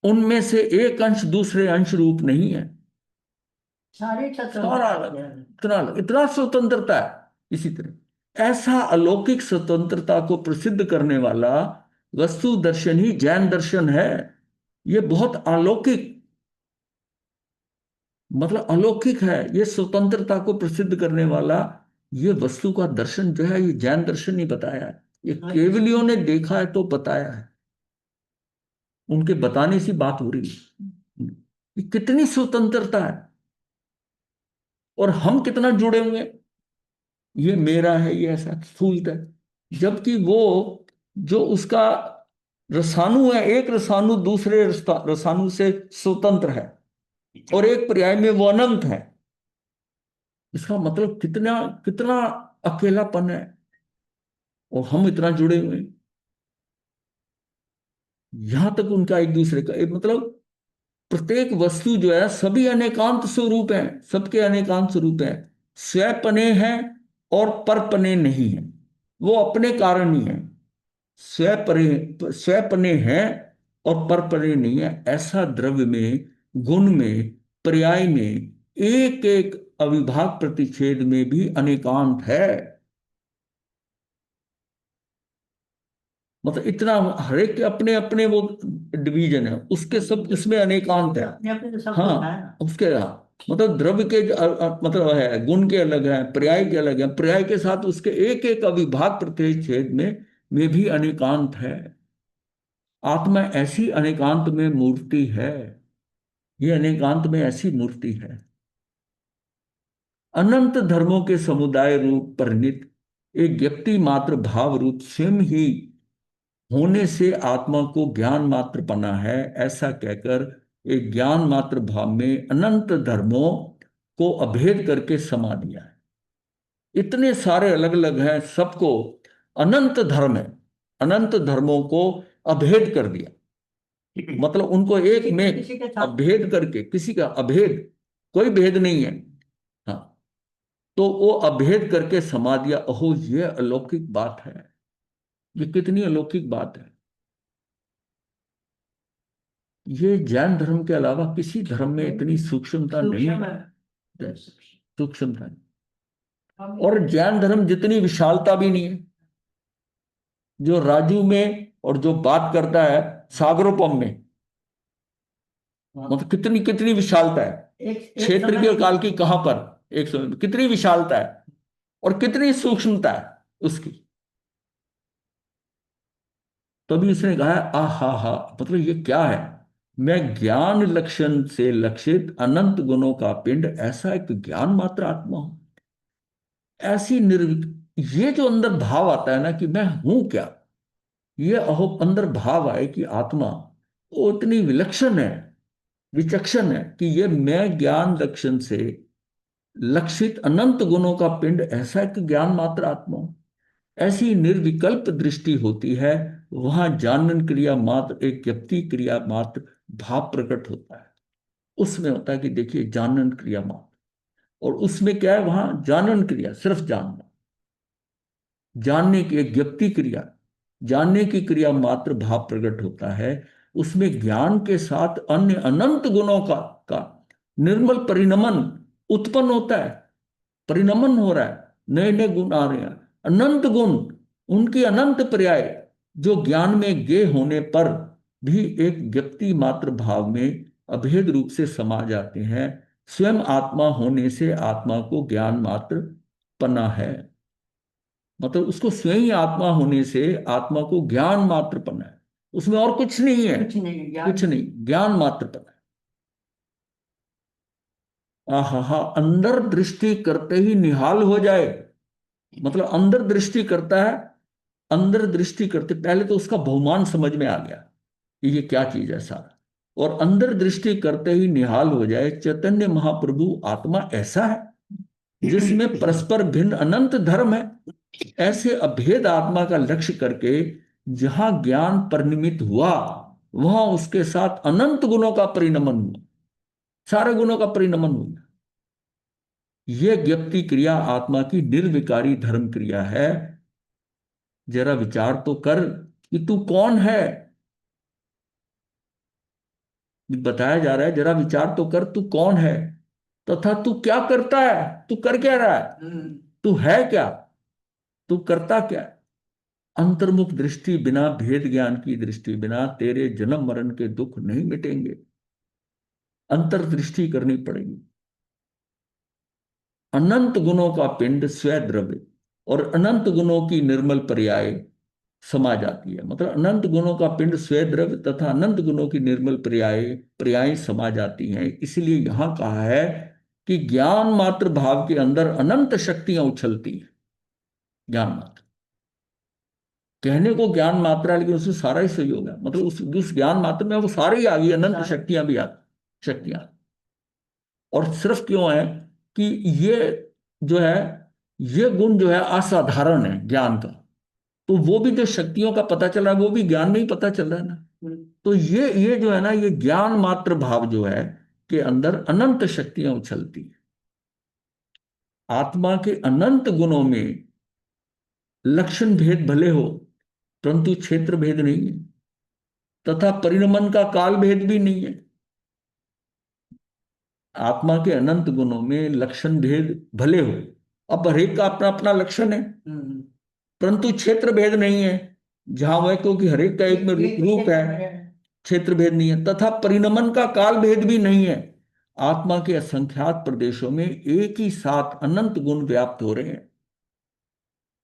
Speaker 1: उनमें से एक अंश दूसरे अंश रूप नहीं है,
Speaker 2: सारे
Speaker 1: सारा अलग है, इतना इतना स्वतंत्रता है। इसी तरह ऐसा अलौकिक स्वतंत्रता को प्रसिद्ध करने वाला वस्तु दर्शन ही जैन दर्शन है। ये बहुत अलौकिक, मतलब अलौकिक है, ये स्वतंत्रता को प्रसिद्ध करने वाला, ये वस्तु का दर्शन जो है, ये जैन दर्शन ही बताया है, ये केवलियों ने देखा है तो बताया है, उनके बताने से बात हो रही है। ये कितनी स्वतंत्रता है, और हम कितना जुड़े हुए हैं, ये मेरा है, ये ऐसा स्थूलता है, जबकि वो जो उसका रसानु है, एक रसानु दूसरे रसानु से स्वतंत्र है, और एक पर्याय में वो अनंत है। इसका मतलब कितना कितना अकेलापन है, और हम इतना जुड़े हुए हैं। यहां तक उनका एक दूसरे का मतलब प्रत्येक वस्तु जो है सभी अनेकांत स्वरूप हैं, सबके अनेकांत स्वरूप हैं, स्वपने हैं और परपने नहीं है, वो अपने कारण ही है। स्वपने हैं और परपने नहीं है। ऐसा द्रव्य में, गुण में, पर्याय में, एक एक अविभाग प्रतिच्छेद में भी अनेकांत है। मतलब इतना, हर एक के अपने अपने वो डिवीजन है, उसके सब इसमें अनेकांत है।
Speaker 2: अपने अपने तो सब कुछ है
Speaker 1: हाँ,
Speaker 2: ना।
Speaker 1: उसके, हाँ, मतलब द्रव्य के मतलब है, गुण के अलग है, पर्याय के अलग है, पर्याय के साथ उसके एक एक अविभाग प्रतिच्छेद में भी अनेकांत है। आत्मा ऐसी अनेकांत में मूर्ति है, ये अनेकांत में ऐसी मूर्ति है। अनंत धर्मों के समुदाय रूप परिणित एक व्यक्ति मात्र भाव रूप स्वयं ही होने से आत्मा को ज्ञान मात्र पना है, ऐसा कहकर एक ज्ञान मात्र भाव में अनंत धर्मों को अभेद करके समा दिया है। इतने सारे अलग अलग हैं, सबको अनंत धर्म है, अनंत धर्मों को अभेद कर दिया। मतलब उनको एक में
Speaker 2: किसी के साथ
Speaker 1: अभेद करके, किसी का अभेद, कोई भेद नहीं है। हाँ, तो वो अभेद करके समा दिया। ओहो, ये अलौकिक बात है, ये कितनी अलौकिक बात है। ये जैन धर्म के अलावा किसी धर्म में इतनी सूक्ष्मता नहीं
Speaker 2: सूक्ष्म
Speaker 1: है,
Speaker 2: है।
Speaker 1: सूक्ष्मता नहीं। और जैन धर्म जितनी विशालता भी नहीं है। जो राजू में और जो बात करता है सागरोपम में, मतलब कितनी कितनी विशालता है।
Speaker 2: एक
Speaker 1: क्षेत्र
Speaker 2: समय
Speaker 1: की काल की कहां पर, एक समय में कितनी विशालता है और कितनी सूक्ष्मता है उसकी। तभी उसने कहा आ हा हा, मतलब ये क्या है। मैं ज्ञान लक्षण से लक्षित अनंत गुणों का पिंड, ऐसा एक ज्ञान मात्र आत्मा हूं। ऐसी ये जो अंदर भाव आता है ना कि मैं हूं क्या, ये अहो अंदर भाव आए कि आत्मा वो इतनी विलक्षण है, विचक्षण है कि ये मैं ज्ञान लक्षण से लक्षित अनंत गुणों का पिंड, ऐसा एक ज्ञान मात्र आत्मा हूं। ऐसी निर्विकल्प दृष्टि होती है, वहां जानन क्रिया मात्र एक व्यक्ति क्रिया मात्र भाव प्रकट होता है। उसमें होता है कि देखिए जानन क्रिया मात्र, और उसमें क्या है, वहां जानन क्रिया सिर्फ जानना, जानने की एक व्यक्ति क्रिया, जानने की क्रिया मात्र भाव प्रकट होता है। उसमें ज्ञान के साथ अन्य अनंत गुणों का निर्मल परिणमन उत्पन्न होता है, परिणमन हो रहा है, नए नए गुण आ रहे हैं, अनंत गुण, उनकी अनंत पर्याय जो ज्ञान में गे होने पर भी एक व्यक्ति मात्र भाव में अभेद रूप से समा जाते हैं। स्वयं आत्मा होने से आत्मा को ज्ञान मात्र पना है। मतलब उसको स्वयं ही आत्मा होने से आत्मा को ज्ञान मात्र पना है, उसमें और कुछ नहीं है,
Speaker 2: कुछ नहीं है,
Speaker 1: कुछ नहीं, ज्ञान मात्र पना है। आहा, अंदर दृष्टि करते ही निहाल हो जाए। मतलब अंदर दृष्टि करता है, अंदर दृष्टि करते पहले तो उसका बहुमान समझ में आ गया कि ये क्या चीज है सारा, और अंदर दृष्टि करते ही निहाल हो जाए। चैतन्य महाप्रभु आत्मा ऐसा है जिसमें परस्पर भिन्न अनंत धर्म है। ऐसे अभेद आत्मा का लक्ष्य करके जहां ज्ञान परिणमित हुआ, वहां उसके साथ अनंत गुणों का परिणमन हुआ, सारे गुणों का परिणमन हुआ। यह ज्ञप्ति क्रिया आत्मा की निर्विकारी धर्म क्रिया है। जरा विचार तो कर कि तू कौन है। बताया जा रहा है जरा विचार तो कर तू कौन है, तथा तू क्या करता है, तू कर क्या रहा है, तू है क्या, तू करता क्या है। अंतर्मुख दृष्टि बिना, भेद ज्ञान की दृष्टि बिना तेरे जन्म मरण के दुख नहीं मिटेंगे। अंतर्दृष्टि करनी पड़ेगी। अनंत गुणों का पिंड स्वद्रव्य और अनंत गुणों की निर्मल पर्याय समा जाती है। मतलब अनंत गुणों का पिंड स्वद्रव्य तथा अनंत गुणों की निर्मल पर्याय पर्याय समा जाती हैं। इसलिए यहां कहा है कि ज्ञान मात्र भाव के अंदर अनंत शक्तियां उछलती हैं। ज्ञान मात्र कहने को ज्ञान मात्रा है, लेकिन उसमें सारा ही सहयोग है। मतलब उस ज्ञान मात्र में वो सारी ही आ गई, अनंत शक्तियां भी आ, शक्तियां। और सिर्फ क्यों है कि ये जो है, ये गुण जो है असाधारण है ज्ञान का, तो वो भी जो शक्तियों का पता चल रहा है वो भी ज्ञान में ही पता चल रहा है ना। तो ये जो है ना, ये ज्ञान मात्र भाव जो है के अंदर अनंत शक्तियां उछलती हैं। आत्मा के अनंत गुणों में लक्षण भेद भले हो, परंतु क्षेत्र भेद नहीं है, तथा परिणमन का काल भेद भी नहीं है। आत्मा के अनंत गुणों में लक्षण भेद भले हो, अब हर एक का अपना अपना लक्षण है, परंतु क्षेत्र भेद नहीं है। जहां वह, क्योंकि हर एक का एक में रूप है, क्षेत्र भेद नहीं है, तथा परिणमन का काल भेद भी नहीं है। आत्मा के असंख्यात प्रदेशों में एक ही साथ अनंत गुण व्याप्त हो रहे हैं।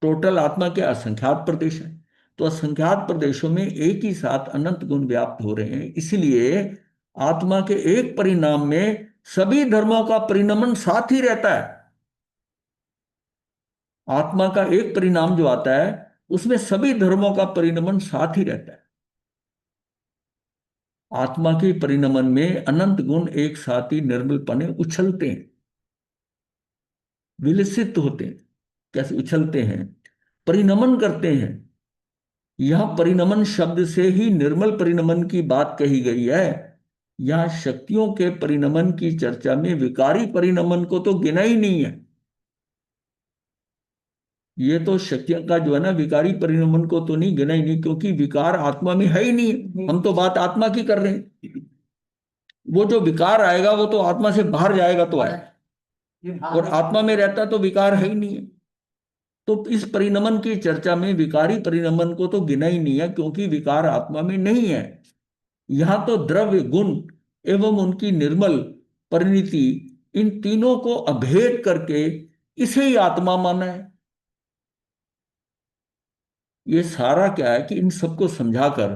Speaker 1: टोटल आत्मा के असंख्यात प्रदेश हैं, तो असंख्यात प्रदेशों में एक ही साथ अनंत गुण व्याप्त हो रहे हैं। इसलिए आत्मा के एक परिणाम में सभी धर्मों का परिणमन साथ ही रहता है। आत्मा का एक परिणाम जो आता है, उसमें सभी धर्मों का परिणमन साथ ही रहता है। आत्मा के परिणमन में अनंत गुण एक साथ ही निर्मलपने उछलते हैं, विलसित होते हैं। कैसे उछलते हैं? परिणमन करते हैं। यह परिणमन शब्द से ही निर्मल परिणमन की बात कही गई है। यह शक्तियों के परिणमन की चर्चा में विकारी परिणमन को तो गिना ही नहीं है। ये तो शक्तियों का जो है ना, विकारी परिणमन को तो नहीं गिना ही नहीं, क्योंकि विकार आत्मा में है ही नहीं। हम तो बात आत्मा की कर रहे हैं। वो जो विकार आएगा वो तो आत्मा से बाहर जाएगा तो आए, और आत्मा में रहता तो विकार है ही नहीं है। तो इस परिणमन की चर्चा में विकारी परिणमन को तो गिना ही नहीं है, क्योंकि विकार आत्मा में नहीं है। यहां तो द्रव्य, गुण एवं उनकी निर्मल परिणति, इन तीनों को अभेद करके इसे ही आत्मा माना है। ये सारा क्या है कि इन सबको समझाकर,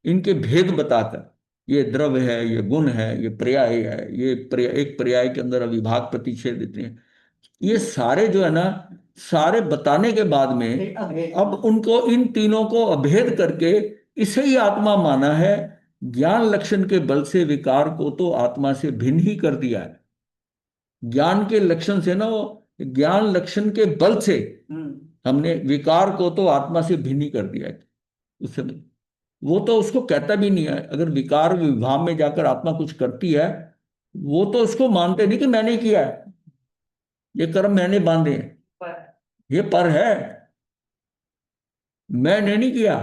Speaker 1: इनके भेद बताकर, ये द्रव्य है, ये गुण है, ये पर्याय है, ये एक पर्याय के अंदर अविभाग प्रतिषेध देते हैं, ये सारे जो है ना, सारे बताने के बाद में अब उनको, इन तीनों को अभेद करके इसे ही आत्मा माना है। ज्ञान लक्षण के बल से विकार को तो आत्मा से भिन्न ही कर दिया है। ज्ञान के लक्षण से ना, वो ज्ञान लक्षण के बल से हमने विकार को तो आत्मा से भिन्न ही कर दिया है। उससे वो तो उसको कहता भी नहीं है। अगर विकार विभाव में जाकर आत्मा कुछ करती है, वो तो उसको मानते नहीं कि मैंने किया है, ये कर्म मैंने बांधे हैं, ये पर है, मैंने नहीं किया।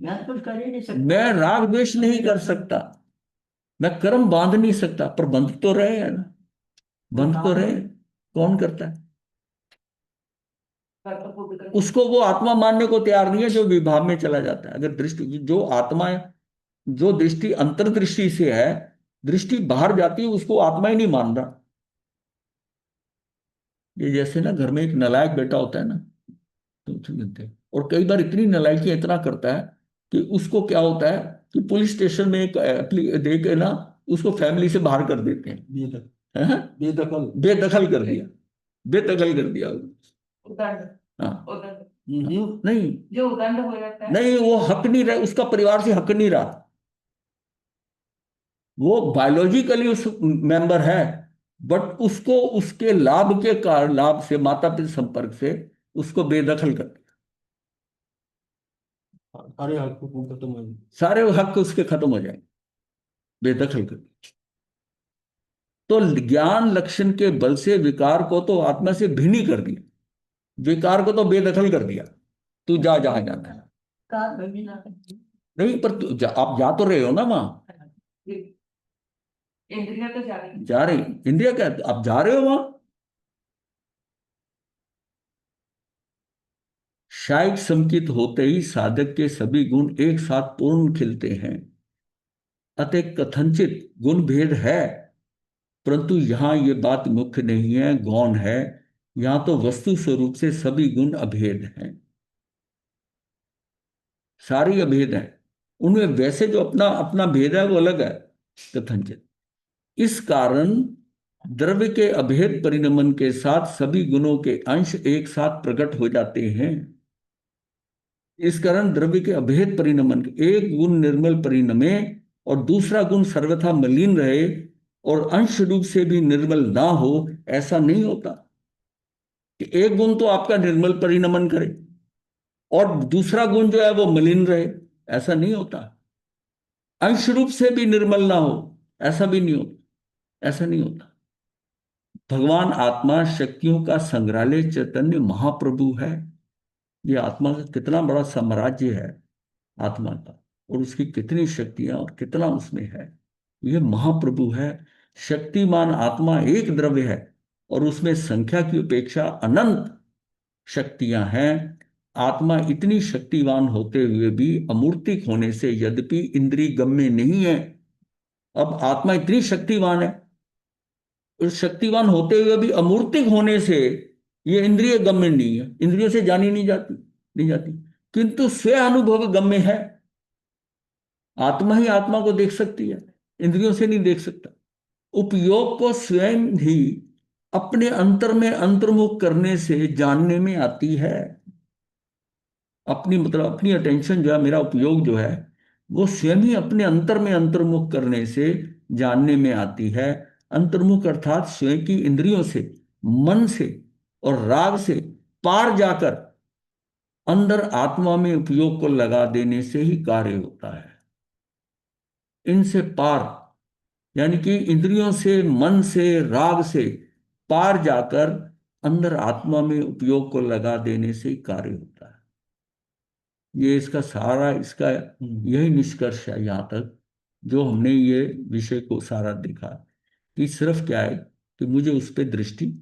Speaker 2: मैं कुछ कर ही नहीं सकता,
Speaker 1: मैं राग द्वेष नहीं कर सकता, मैं कर्म बांध नहीं सकता, पर बंध तो रहे हैं ना, बंध तो रहे। कौन करता है? उसको वो आत्मा मानने को तैयार नहीं है जो विभाव में चला जाता है। अगर दृष्टि, जो आत्मा, जो दृष्टि अंतर्दृष्टि से है, दृष्टि बाहर जाती है, उसको आत्मा ही नहीं मान रहा। ये जैसे ना, घर में एक नालायक बेटा होता है ना, तो मिलते हैं, और कई बार इतनी नालायकी इतना करता है कि उसको क्या होता है कि पुलिस स्टेशन में एक दे के ना, उसको फैमिली से बाहर कर देते हैं। बेदखल, बेदखल कर दिया, बेदखल कर दिया। हाँ, नहीं,
Speaker 2: जो उदंड हो जाता है,
Speaker 1: नहीं, वो हक नहीं रहा, उसका परिवार से हक नहीं रहा। वो बायोलॉजिकली उस मेंबर है, बट उसको उसके लाभ के कारण, लाभ से, माता पिता संपर्क से उसको बेदखल कर दिया।
Speaker 4: सारे हक खत्म हो गए।
Speaker 1: सारे हक उसके खत्म हो जाएंगे, बेदखल कर दिया। तो ज्ञान लक्षण के बल से विकार को तो आत्मा से भिन्न ही कर दिया, विकार को तो बेदखल कर दिया। तू जा जहां जाना है।
Speaker 2: कार में भी ना,
Speaker 1: नहीं, पर आप जा तो रहे हो ना वहां,
Speaker 2: इंद्रिया तो जा रही
Speaker 1: जा रहे, इंडिया क्या, आप जा रहे हो वहां। शायद संकित होते ही साधक के सभी गुण एक साथ पूर्ण खिलते हैं। अतः कथनचित गुण भेद है, परंतु यहां ये बात मुख्य नहीं है, गौण है। यहां तो वस्तु स्वरूप से सभी गुण अभेद हैं, सारी अभेद हैं। उनमें वैसे जो अपना अपना भेद है वो अलग है, कथनचित। इस कारण द्रव्य के अभेद परिणमन के साथ सभी गुणों के अंश एक साथ प्रकट हो जाते हैं। इस कारण द्रव्य के अभेद परिणमन, एक गुण निर्मल परिणमे और दूसरा गुण सर्वथा मलिन रहे और अंश रूप से भी निर्मल ना हो, ऐसा नहीं होता कि एक गुण तो आपका निर्मल परिणमन करे और दूसरा गुण जो है वो मलिन रहे। ऐसा नहीं होता। अंश रूप से भी निर्मल ना हो, ऐसा भी नहीं होता, ऐसा नहीं होता। भगवान आत्मा शक्तियों का संग्रहालय चैतन्य महाप्रभु है। ये आत्मा का कितना बड़ा साम्राज्य है आत्मा का, और उसकी कितनी शक्तियां और कितना उसमें है। ये महाप्रभु है। शक्तिमान आत्मा एक द्रव्य है और उसमें संख्या की अपेक्षा अनंत शक्तियां हैं। आत्मा इतनी शक्तिवान होते हुए भी अमूर्तिक होने से यद्यपि इंद्रिय गम्य नहीं है। अब आत्मा इतनी शक्तिवान है, उस शक्तिवान होते हुए भी अमूर्तिक होने से ये इंद्रिय गम्य नहीं है, इंद्रियों से जानी नहीं जाती, किंतु स्व अनुभव गम्य है। आत्मा ही आत्मा को देख सकती है, इंद्रियों से नहीं देख सकता। उपयोग को स्वयं ही अपने अंतर में अंतर्मुख करने से जानने में आती है। अपनी मतलब अपनी अटेंशन जो है, मेरा उपयोग जो है, वो स्वयं ही अपने अंतर में अंतर्मुख करने से जानने में आती है। अंतर्मुख अर्थात स्वयं की इंद्रियों से, मन से और राग से पार जाकर अंदर आत्मा में उपयोग को लगा देने से ही कार्य होता है। इनसे पार यानी कि इंद्रियों से, मन से, राग से पार जाकर अंदर आत्मा में उपयोग को लगा देने से ही कार्य होता है। ये इसका सारा, इसका यही निष्कर्ष है यहाँ तक, जो हमने ये विषय को सारा देखा कि सिर्फ क्या है कि मुझे उस पर दृष्टि,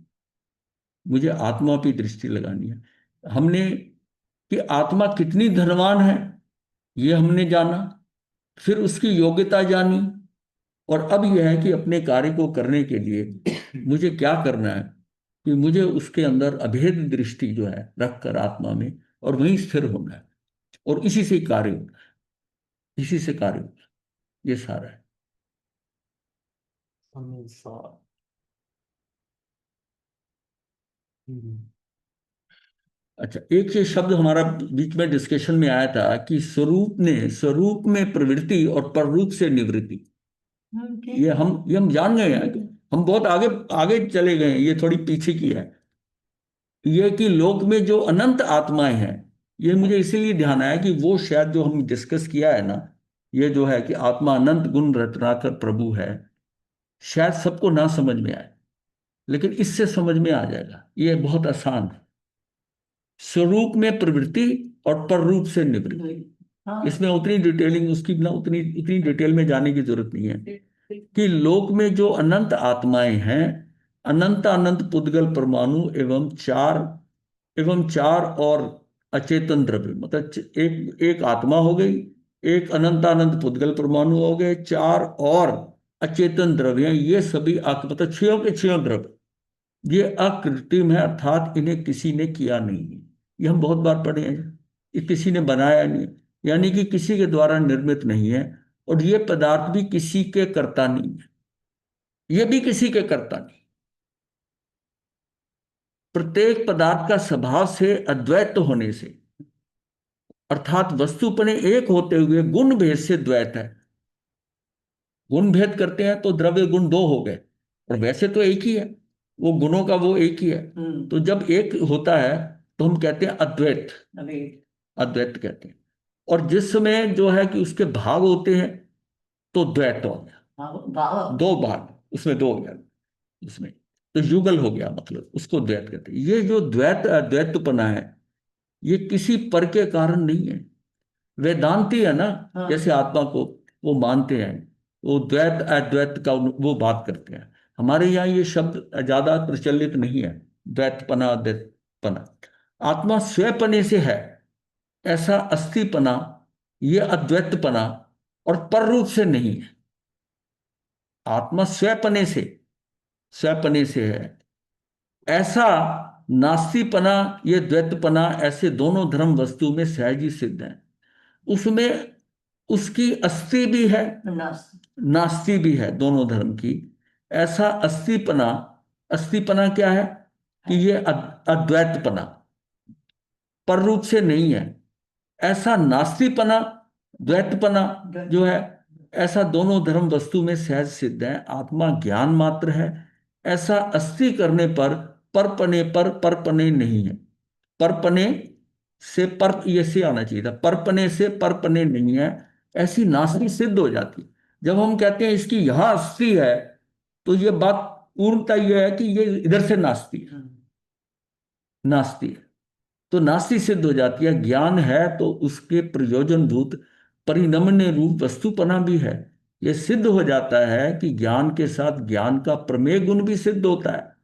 Speaker 1: मुझे आत्मा पे दृष्टि लगानी है। हमने कि आत्मा कितनी धनवान है ये हमने जाना, फिर उसकी योग्यता जानी, और अब यह है कि अपने कार्य को करने के लिए मुझे क्या करना है कि मुझे उसके अंदर अभेद दृष्टि जो है रखकर आत्मा में, और वहीं स्थिर होना है, और इसी से कार्य होना है, इसी से कार्य होना है। ये सारा है।
Speaker 4: हमेशा। हम्म।
Speaker 1: अच्छा, एक ये शब्द हमारा बीच में डिस्कशन में आया था कि स्वरूप में प्रवृत्ति और पररूप से निवृत्ति। ये हम जान गए हैं, हम बहुत आगे आगे चले गए हैं, ये थोड़ी पीछे की है। ये कि लोक में जो अनंत आत्माएं हैं, ये मुझे इसीलिए ध्यान आया कि वो शायद जो हम डिस्कस किया है ना, ये जो है कि आत्मा अनंत गुण रत्नाकर प्रभु है, शायद सबको ना समझ में आए, लेकिन इससे समझ में आ जाएगा। ये बहुत आसान है। स्वरूप में प्रवृत्ति और पररूप से निवृत्ति। इसमें उतनी डिटेलिंग उसकी ना, उतनी इतनी डिटेल में जाने की जरूरत नहीं है कि लोक में जो अनंत आत्माएं हैं, अनंत अनंत पुद्गल परमाणु एवं चार और अचेतन द्रव्य, मतलब एक एक आत्मा हो गई, एक अनंत अनंत पुद्गल परमाणु हो गए, चार और अचेतन द्रव्य, ये सभी मतलब छयों के छयों द्रव्य ये अकृत्रिम है, अर्थात इन्हें किसी ने किया नहीं है। ये हम बहुत बार पढ़े हैं। ये किसी ने बनाया नहीं, यानी कि किसी के द्वारा निर्मित नहीं है, और ये पदार्थ भी किसी के कर्ता नहीं है, ये भी किसी के कर्ता नहीं। प्रत्येक पदार्थ का स्वभाव से अद्वैत होने से, अर्थात वस्तुपने एक होते हुए गुण भेद से द्वैत है। गुण भेद करते हैं तो द्रव्य गुण दो हो गए, और वैसे तो एक ही है, वो गुणों का वो एक ही है। तो जब एक होता है तो हम कहते हैं अद्वैत, अद्वैत कहते हैं। और जिस समय जो है कि उसके भाग होते हैं तो द्वैत हो गया, दो भाग, उसमें दो हो गया, उसमें तो युगल हो गया, मतलब उसको द्वैत कहते हैं। ये जो द्वैत अद्वैतपना है, ये किसी पर के कारण नहीं है। वेदांती है ना, जैसे आत्मा को वो मानते हैं, वो द्वैत अद्वैत का वो बात करते हैं। हमारे यहाँ ये शब्द ज्यादा प्रचलित नहीं है, द्वैतपना अद्वैतपना। आत्मा स्वपने से है, ऐसा अस्थिपना, ये अद्वैतपना, और पर रूप से नहीं है। आत्मा स्वपने से है, ऐसा नास्तिपना, ये द्वैतपना, ऐसे दोनों धर्म वस्तु में सहज ही सिद्ध है। उसमें उसकी अस्थि भी है, नास्ति भी है, दोनों धर्म की। ऐसा अस्थिपना, अस्थिपना क्या है कि ये अद्वैतपना पर रूप से नहीं है। ऐसा नास्तिपना, द्वैतपना जो है, ऐसा दोनों धर्म वस्तु में सहज सिद्ध है। आत्मा ज्ञान मात्र है, ऐसा अस्थि करने पर परपने नहीं है। परपने से पर, ये से आना चाहिए था, परपने से परपने नहीं है, ऐसी नास्ती सिद्ध हो जाती है। जब हम कहते हैं इसकी यहां अस्थि है, तो ये बात पूर्णता यह है कि ये इधर से नास्ती है, नास्ती है, तो नास्ती सिद्ध हो जाती है। ज्ञान है तो उसके प्रयोजनभूत परिणमने रूप वस्तुपना भी है। ये सिद्ध हो जाता है कि ज्ञान के साथ ज्ञान का प्रमेय गुण भी सिद्ध होता है।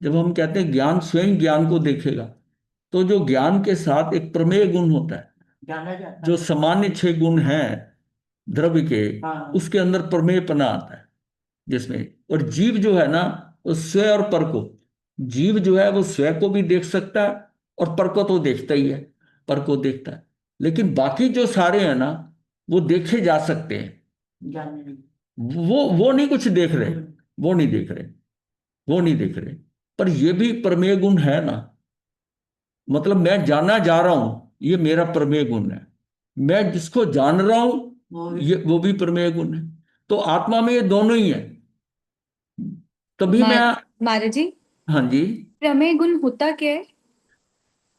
Speaker 1: जब हम कहते हैं ज्ञान स्वयं ज्ञान को देखेगा, तो जो ज्ञान के साथ एक प्रमेय गुण होता है,
Speaker 2: जाना जाता
Speaker 1: जो
Speaker 2: है।
Speaker 1: सामान्य 6 गुण हैं द्रव्य के,
Speaker 2: हाँ।
Speaker 1: उसके अंदर प्रमेयपना आता है जिसमें। और जीव जो है ना, वो स्व और पर को, जीव जो है वो स्व को भी देख सकता है और पर को तो देखता ही है, पर को देखता है। लेकिन बाकी जो सारे हैं ना, वो देखे जा सकते हैं,
Speaker 2: जाने नहीं।
Speaker 1: वो नहीं कुछ देख रहे, वो नहीं देख रहे, वो नहीं देख रहे। पर ये भी प्रमेय गुण है ना, मतलब मैं जाना जा रहा हूं, ये मेरा प्रमेय गुण है। मैं जिसको जान रहा हूं, ये वो भी प्रमेय गुण है। तो आत्मा में ये दोनों ही है। तभी मैं,
Speaker 5: महाराज जी,
Speaker 1: हाँ जी,
Speaker 5: प्रमेय गुण होता क्या है?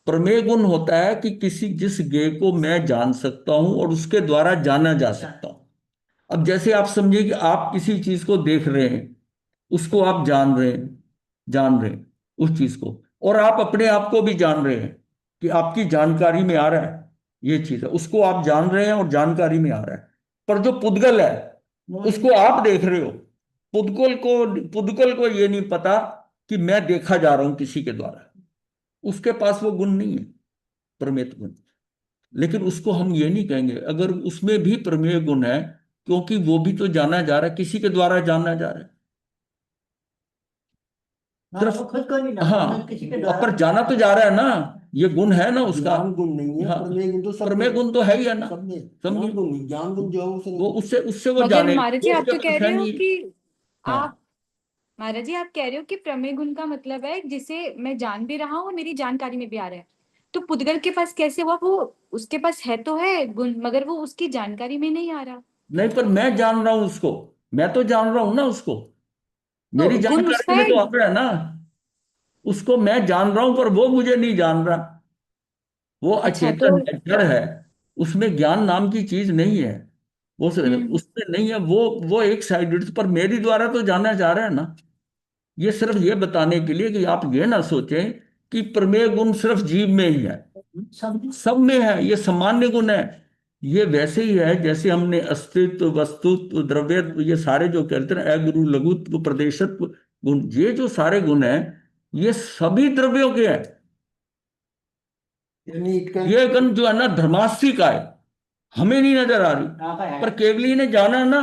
Speaker 1: प्रमेय गुण होता है कि किसी जिस ज्ञेय को मैं जान सकता हूं और उसके द्वारा जाना जा सकता हूं। अब जैसे आप समझिए कि आप किसी चीज को देख रहे हैं, उसको आप जान रहे हैं, जान रहे हैं उस चीज को, और आप अपने आप को भी जान रहे हैं कि आपकी जानकारी में आ रहा है ये चीज है, उसको आप जान रहे हैं और जानकारी में आ रहा है। पर जो पुद्गल है, उसको आप देख रहे हो, पुद्गल को ये नहीं पता कि मैं देखा जा रहा हूं किसी के द्वारा, उसके पास वो गुण नहीं है, प्रमेय गुण। लेकिन उसको हम ये नहीं कहेंगे अगर उसमें भी प्रमेय गुण है, क्योंकि वो भी तो जाना जा रहा है, किसी के द्वारा जाना जा रहा है।
Speaker 2: हाँ,
Speaker 1: सिर्फ
Speaker 2: वो खुद को नहीं जानता,
Speaker 1: हाँ,
Speaker 2: किसी के द्वारा।
Speaker 1: पर जाना तो जा रहा है ना, ये गुण है ना उसका।
Speaker 4: ज्ञान गुण नहीं है,
Speaker 1: हाँ,
Speaker 4: प्रमेय गुण तो सब
Speaker 1: प्रमेय
Speaker 4: में,
Speaker 1: गुण तो है ही है ना,
Speaker 4: सब में।
Speaker 1: समझिए।
Speaker 4: ज्ञान गुण नहीं, ज्ञान गुण जो है उसे
Speaker 1: वो उससे उससे वो
Speaker 5: मगर
Speaker 1: जाने,
Speaker 5: महाराज जी,
Speaker 1: वो
Speaker 5: आप
Speaker 1: उसके
Speaker 5: तो कह
Speaker 1: पास
Speaker 5: रहे
Speaker 1: है
Speaker 5: हो
Speaker 1: नहीं।
Speaker 5: कि
Speaker 1: हाँ,
Speaker 5: आप महाराज जी, आप कह रहे हो कि प्रमेय गुण का मतलब है जिसे मैं जान भी रहा हूँ और मेरी जानकारी में भी आ रहा है। तो पुद्गल के पास कैसे हुआ? वो उसके पास है तो है गुण, मगर वो उसकी जानकारी में नहीं आ रहा।
Speaker 1: नहीं, पर मैं जान रहा हूं उसको, मैं तो जान रहा हूं ना उसको,
Speaker 5: तो
Speaker 1: मेरी
Speaker 5: गुण उसका
Speaker 1: जानकारी में
Speaker 5: है।
Speaker 1: तो आ रहा है ना, उसको मैं जान रहा हूं पर वो मुझे नहीं जान रहा। वो
Speaker 5: अच्छा, तो
Speaker 1: अचेतन है, जड़ है, उसमें ज्ञान नाम की चीज नहीं है, वो
Speaker 5: हम्म।
Speaker 1: उसमें नहीं है। वो एक साइड, पर मेरी द्वारा तो जाना जा रहा है ना। ये सिर्फ ये बताने के लिए कि आप ये ना सोचें कि प्रमेय गुण सिर्फ जीव में ही है,
Speaker 2: सब
Speaker 1: सब में है, ये सामान्य गुण है। ये वैसे ही है जैसे हमने अस्तित्व, वस्तुत्व, द्रव्यत्व, ये सारे जो कहते हैं अगुरु लघुत्व प्रदेशत्व गुण, ये जो सारे गुण हैं, ये सभी द्रव्यों के हैं।
Speaker 4: यानी ईट का
Speaker 1: ये गुण जो है ना धर्मास्थी का है, हमें नहीं नजर आ रही, पर केवली ने जाना ना,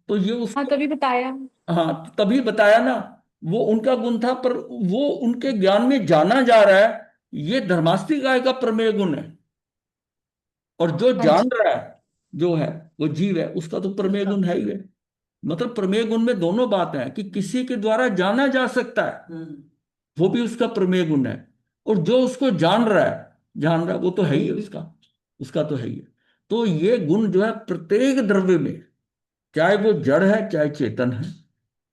Speaker 1: तो ये
Speaker 5: हाँ,
Speaker 1: उसको,
Speaker 5: तभी बताया।
Speaker 1: हाँ, तो तभी बताया ना, वो उनका गुण था, पर वो उनके ज्ञान में जाना जा रहा है, ये धर्मास्थी काय का प्रमेय गुण है। और जो
Speaker 5: हाँ
Speaker 1: जान
Speaker 5: जी।
Speaker 1: रहा है, जो है वो जीव है, उसका तो प्रमेय गुण है ही है। मतलब प्रमेय गुण में दोनों बात है कि किसी के द्वारा जाना जा सकता है, वो भी उसका प्रमेय गुण है, और जो उसको जान रहा है वो तो है ही है उसका, उसका तो है ही है। तो ये गुण जो है प्रत्येक द्रव्य में, चाहे वो जड़ है चाहे चेतन है,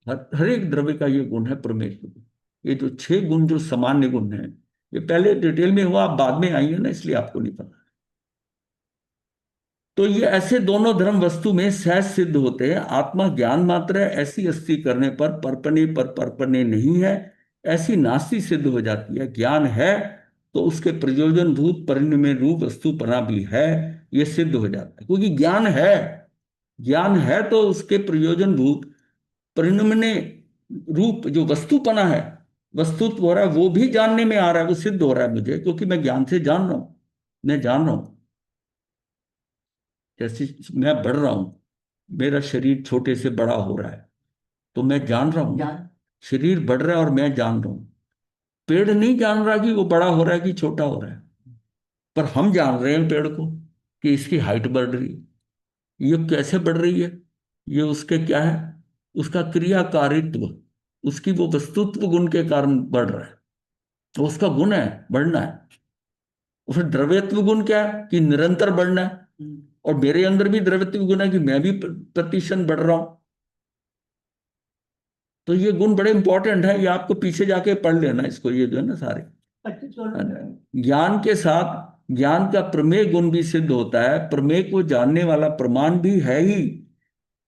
Speaker 1: हर एक द्रव्य का ये गुण है प्रमेय गुण। ये जो 6 गुण जो सामान्य गुण है, ये पहले डिटेल में हुआ, आप बाद में आई है ना, इसलिए आपको नहीं पता। तो ये ऐसे दोनों धर्म वस्तु में सहज सिद्ध होते हैं। आत्मा ज्ञान मात्र है, ऐसी अस्थि करने पर परपने पर परपने नहीं है, ऐसी नास्ति सिद्ध हो जाती है। ज्ञान है तो उसके प्रयोजन भूत परिणय रूप वस्तुपना भी है, ये सिद्ध हो जाता है, क्योंकि ज्ञान है, ज्ञान है तो उसके प्रयोजन भूत परिणमने रूप जो वस्तुपना है, वस्तुत्व हो रहा है, वो भी जानने में आ रहा है, वो सिद्ध हो रहा है मुझे, क्योंकि मैं ज्ञान से जान रहा हूं, मैं जान रहा हूं। जैसे मैं बढ़ रहा हूं, मेरा शरीर छोटे से बड़ा हो रहा है, तो मैं जान रहा हूं ना, शरीर बढ़ रहा है और मैं जान रहा हूं। पेड़ नहीं जान रहा कि वो बड़ा हो रहा है कि छोटा हो रहा है, पर हम जान रहे हैं पेड़ को कि इसकी हाइट बढ़ रही है। ये कैसे बढ़ रही है? ये उसके क्या है, उसका क्रियाकारित्व, उसकी वो वस्तुत्व गुण के कारण बढ़ रहा है, तो उसका गुण है बढ़ना है। और फिर द्रव्यत्व गुण क्या है कि निरंतर बढ़ना है, और मेरे अंदर भी द्रव्यत्व गुण है कि मैं भी प्रतिशत बढ़ रहा हूं। तो ये गुण बड़े इंपॉर्टेंट है, ये आपको पीछे जाके पढ़ लेना इसको, ये जो है ना सारे ज्ञान के साथ ज्ञान का प्रमेय गुण भी सिद्ध होता है, प्रमेय को जानने वाला प्रमाण भी है ही।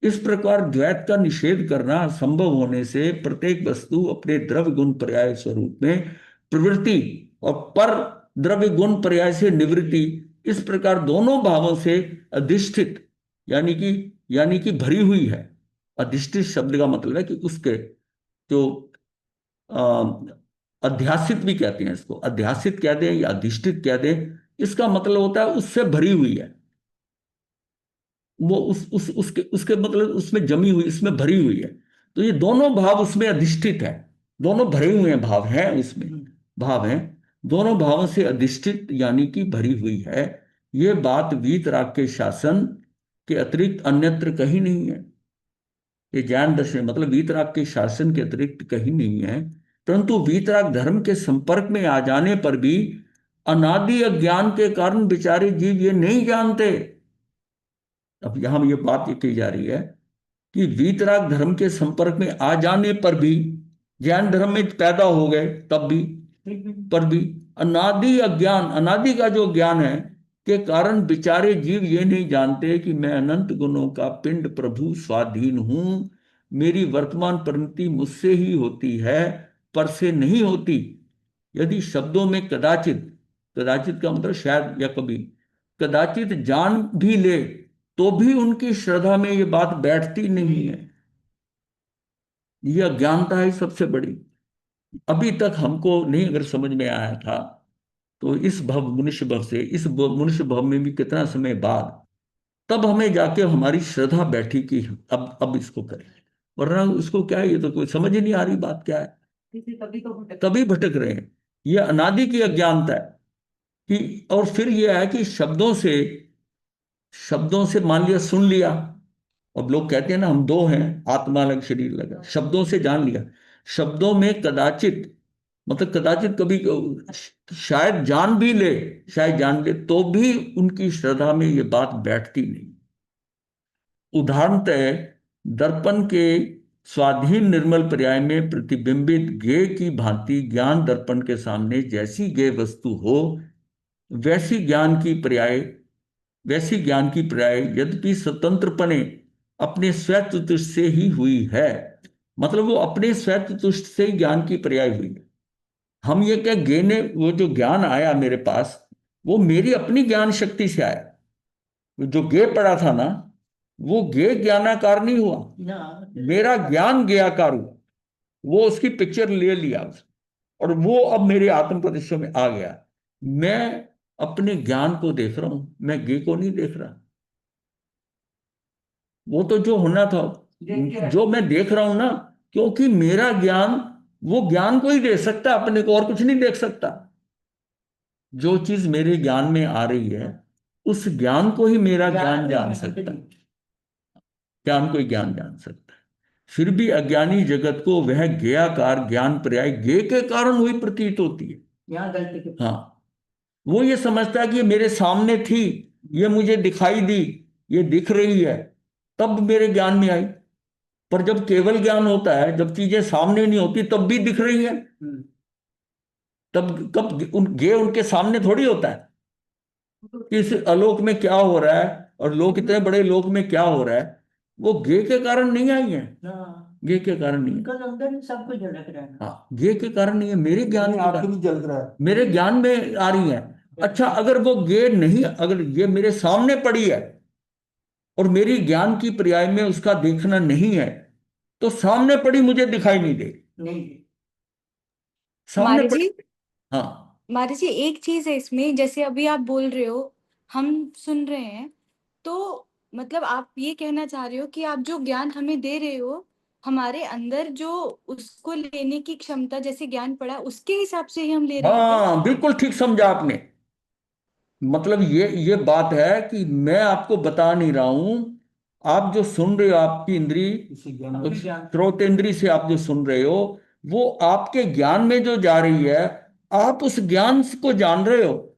Speaker 1: इस प्रकार द्वैत का निषेध करना संभव होने से प्रत्येक वस्तु अपने द्रव्य गुण पर्याय स्वरूप में प्रवृत्ति और पर द्रव्य गुण पर्याय से निवृत्ति, इस प्रकार दोनों भावों से अधिष्ठित यानी कि भरी हुई है। अधिष्ठित शब्द का मतलब है कि उसके जो अध्यासित भी कहते हैं, इसको अध्यासित कह दें या अधिष्ठित कह दें, इसका मतलब होता है उससे भरी हुई है। वो उसके मतलब उसमें जमी हुई, इसमें भरी हुई है। तो ये दोनों भाव उसमें अधिष्ठित है, दोनों भरे हुए हैं, भाव हैं उसमें, भाव हैं, दोनों भावों से अधिष्ठित यानी कि भरी हुई है। ये बात वीतराग के शासन के अतिरिक्त अन्यत्र कहीं नहीं है। ये ज्ञान दर्शन मतलब वीतराग के शासन के अतिरिक्त कहीं नहीं है। परंतु वीतराग धर्म के संपर्क में आ जाने पर भी अनादि अज्ञान के कारण बेचारे जीव ये नहीं जानते। अब यहां ये बात ये कही जा रही है कि वीतराग धर्म के संपर्क में आ जाने पर भी, ज्ञान धर्म में पैदा हो गए तब भी, पर भी अनादि अज्ञान, अनादि का जो ज्ञान है के कारण बेचारे जीव ये नहीं जानते कि मैं अनंत गुणों का पिंड प्रभु स्वाधीन हूं। मेरी वर्तमान परिणति मुझसे ही होती है, पर से नहीं होती। यदि शब्दों में कदाचित, कदाचित का मतलब शायद या कभी, कदाचित जान भी ले तो भी उनकी श्रद्धा में ये बात बैठती नहीं है। यह अज्ञानता है सबसे बड़ी। अभी तक हमको नहीं अगर समझ में आया था तो इस भव मनुष्य भव से, इस मनुष्य भव में भी कितना समय बाद तब हमें जाके हमारी श्रद्धा बैठी कि अब इसको करें, वरना इसको क्या है, ये तो कोई समझ ही नहीं आ रही बात क्या है, तभी भटक रहे हैं। ये अनादि की अज्ञानता है कि, और फिर ये है कि शब्दों से मान लिया, सुन लिया। अब लोग कहते हैं ना हम दो हैं, आत्मा अलग शरीर लगा, शब्दों से जान लिया। शब्दों में कदाचित मतलब कदाचित कभी शायद जान भी ले, शायद जान ले तो भी उनकी श्रद्धा में ये बात बैठती नहीं। उदाहरणतः दर्पण के स्वाधीन निर्मल पर्याय में प्रतिबिंबित गेय की भांति ज्ञान दर्पण के सामने जैसी गेय वस्तु हो वैसी ज्ञान की पर्याय यद्यपि स्वतंत्रपने अपने स्वतुष्ट से ही हुई है। मतलब वो अपने स्वतुष्ट से ही ज्ञान की पर्याय हुई है। हम ये क्या गे ने, वो जो ज्ञान आया मेरे पास वो मेरी अपनी ज्ञान शक्ति से आया। जो गे पड़ा था ना वो गे ज्ञानाकार नहीं हुआ, मेरा ज्ञान ज्ञाकार हुआ। वो उसकी पिक्चर ले लिया और वो अब मेरे आत्म प्रदेशों में आ गया। मैं अपने ज्ञान को देख रहा हूं, मैं गे को नहीं देख रहा। वो तो जो होना था, जो मैं देख रहा हूं ना, क्योंकि मेरा ज्ञान वो ज्ञान को ही दे सकता है, अपने को और कुछ नहीं देख सकता। जो चीज मेरे ज्ञान में आ रही है उस ज्ञान को ही मेरा ज्ञान जान सकता है, ज्ञान को ही ज्ञान जान सकता है। फिर भी अज्ञानी जगत को वह ज्ञेयाकार ज्ञान पर्याय ज्ञेय के कारण हुई प्रतीत होती है। हाँ, वो ये समझता है कि ये मेरे सामने थी, ये मुझे दिखाई दी, ये दिख रही है, तब मेरे ज्ञान में आई। पर जब केवल ज्ञान होता है, जब चीजें सामने नहीं होती तब भी दिख रही है, तब कब गे उनके सामने थोड़ी होता है कि इस आलोक में क्या हो रहा है और लोक इतने बड़े लोक में क्या हो रहा है। वो गे के कारण नहीं आई है, गे के कारण नहीं है।
Speaker 2: अंदर सब कुछ झलक रहा है।
Speaker 1: हाँ, गे के कारण नहीं है, मेरे ज्ञान के
Speaker 4: आपके
Speaker 1: कारण,
Speaker 4: भी जल रहा है।
Speaker 1: मेरे ज्ञान में आ रही है। अच्छा, अगर वो गे नहीं, अगर ये मेरे सामने पड़ी है और मेरी ज्ञान की पर्याय में उसका देखना नहीं है तो सामने पड़ी मुझे दिखाई नहीं दे, सामने
Speaker 5: मारे
Speaker 1: पड़ी।
Speaker 5: जी,
Speaker 1: हाँ
Speaker 5: मारे जी एक चीज है इसमें, जैसे अभी आप बोल रहे हो हम सुन रहे हैं, तो मतलब आप ये कहना चाह रहे हो कि आप जो ज्ञान हमें दे रहे हो हमारे अंदर जो उसको लेने की क्षमता, जैसे ज्ञान पड़ा उसके हिसाब से ही हम ले रहे हैं क्या?
Speaker 1: हाँ, बिल्कुल ठीक समझा आपने। मतलब ये बात है कि मैं आपको बता नहीं रहा हूं, आप जो सुन रहे हो, आपकी इंद्री,
Speaker 4: इसी ज्ञान
Speaker 1: स्रोत इंद्री से आप जो सुन रहे हो वो आपके ज्ञान में जो जा रही है, आप उस ज्ञान को जान रहे हो।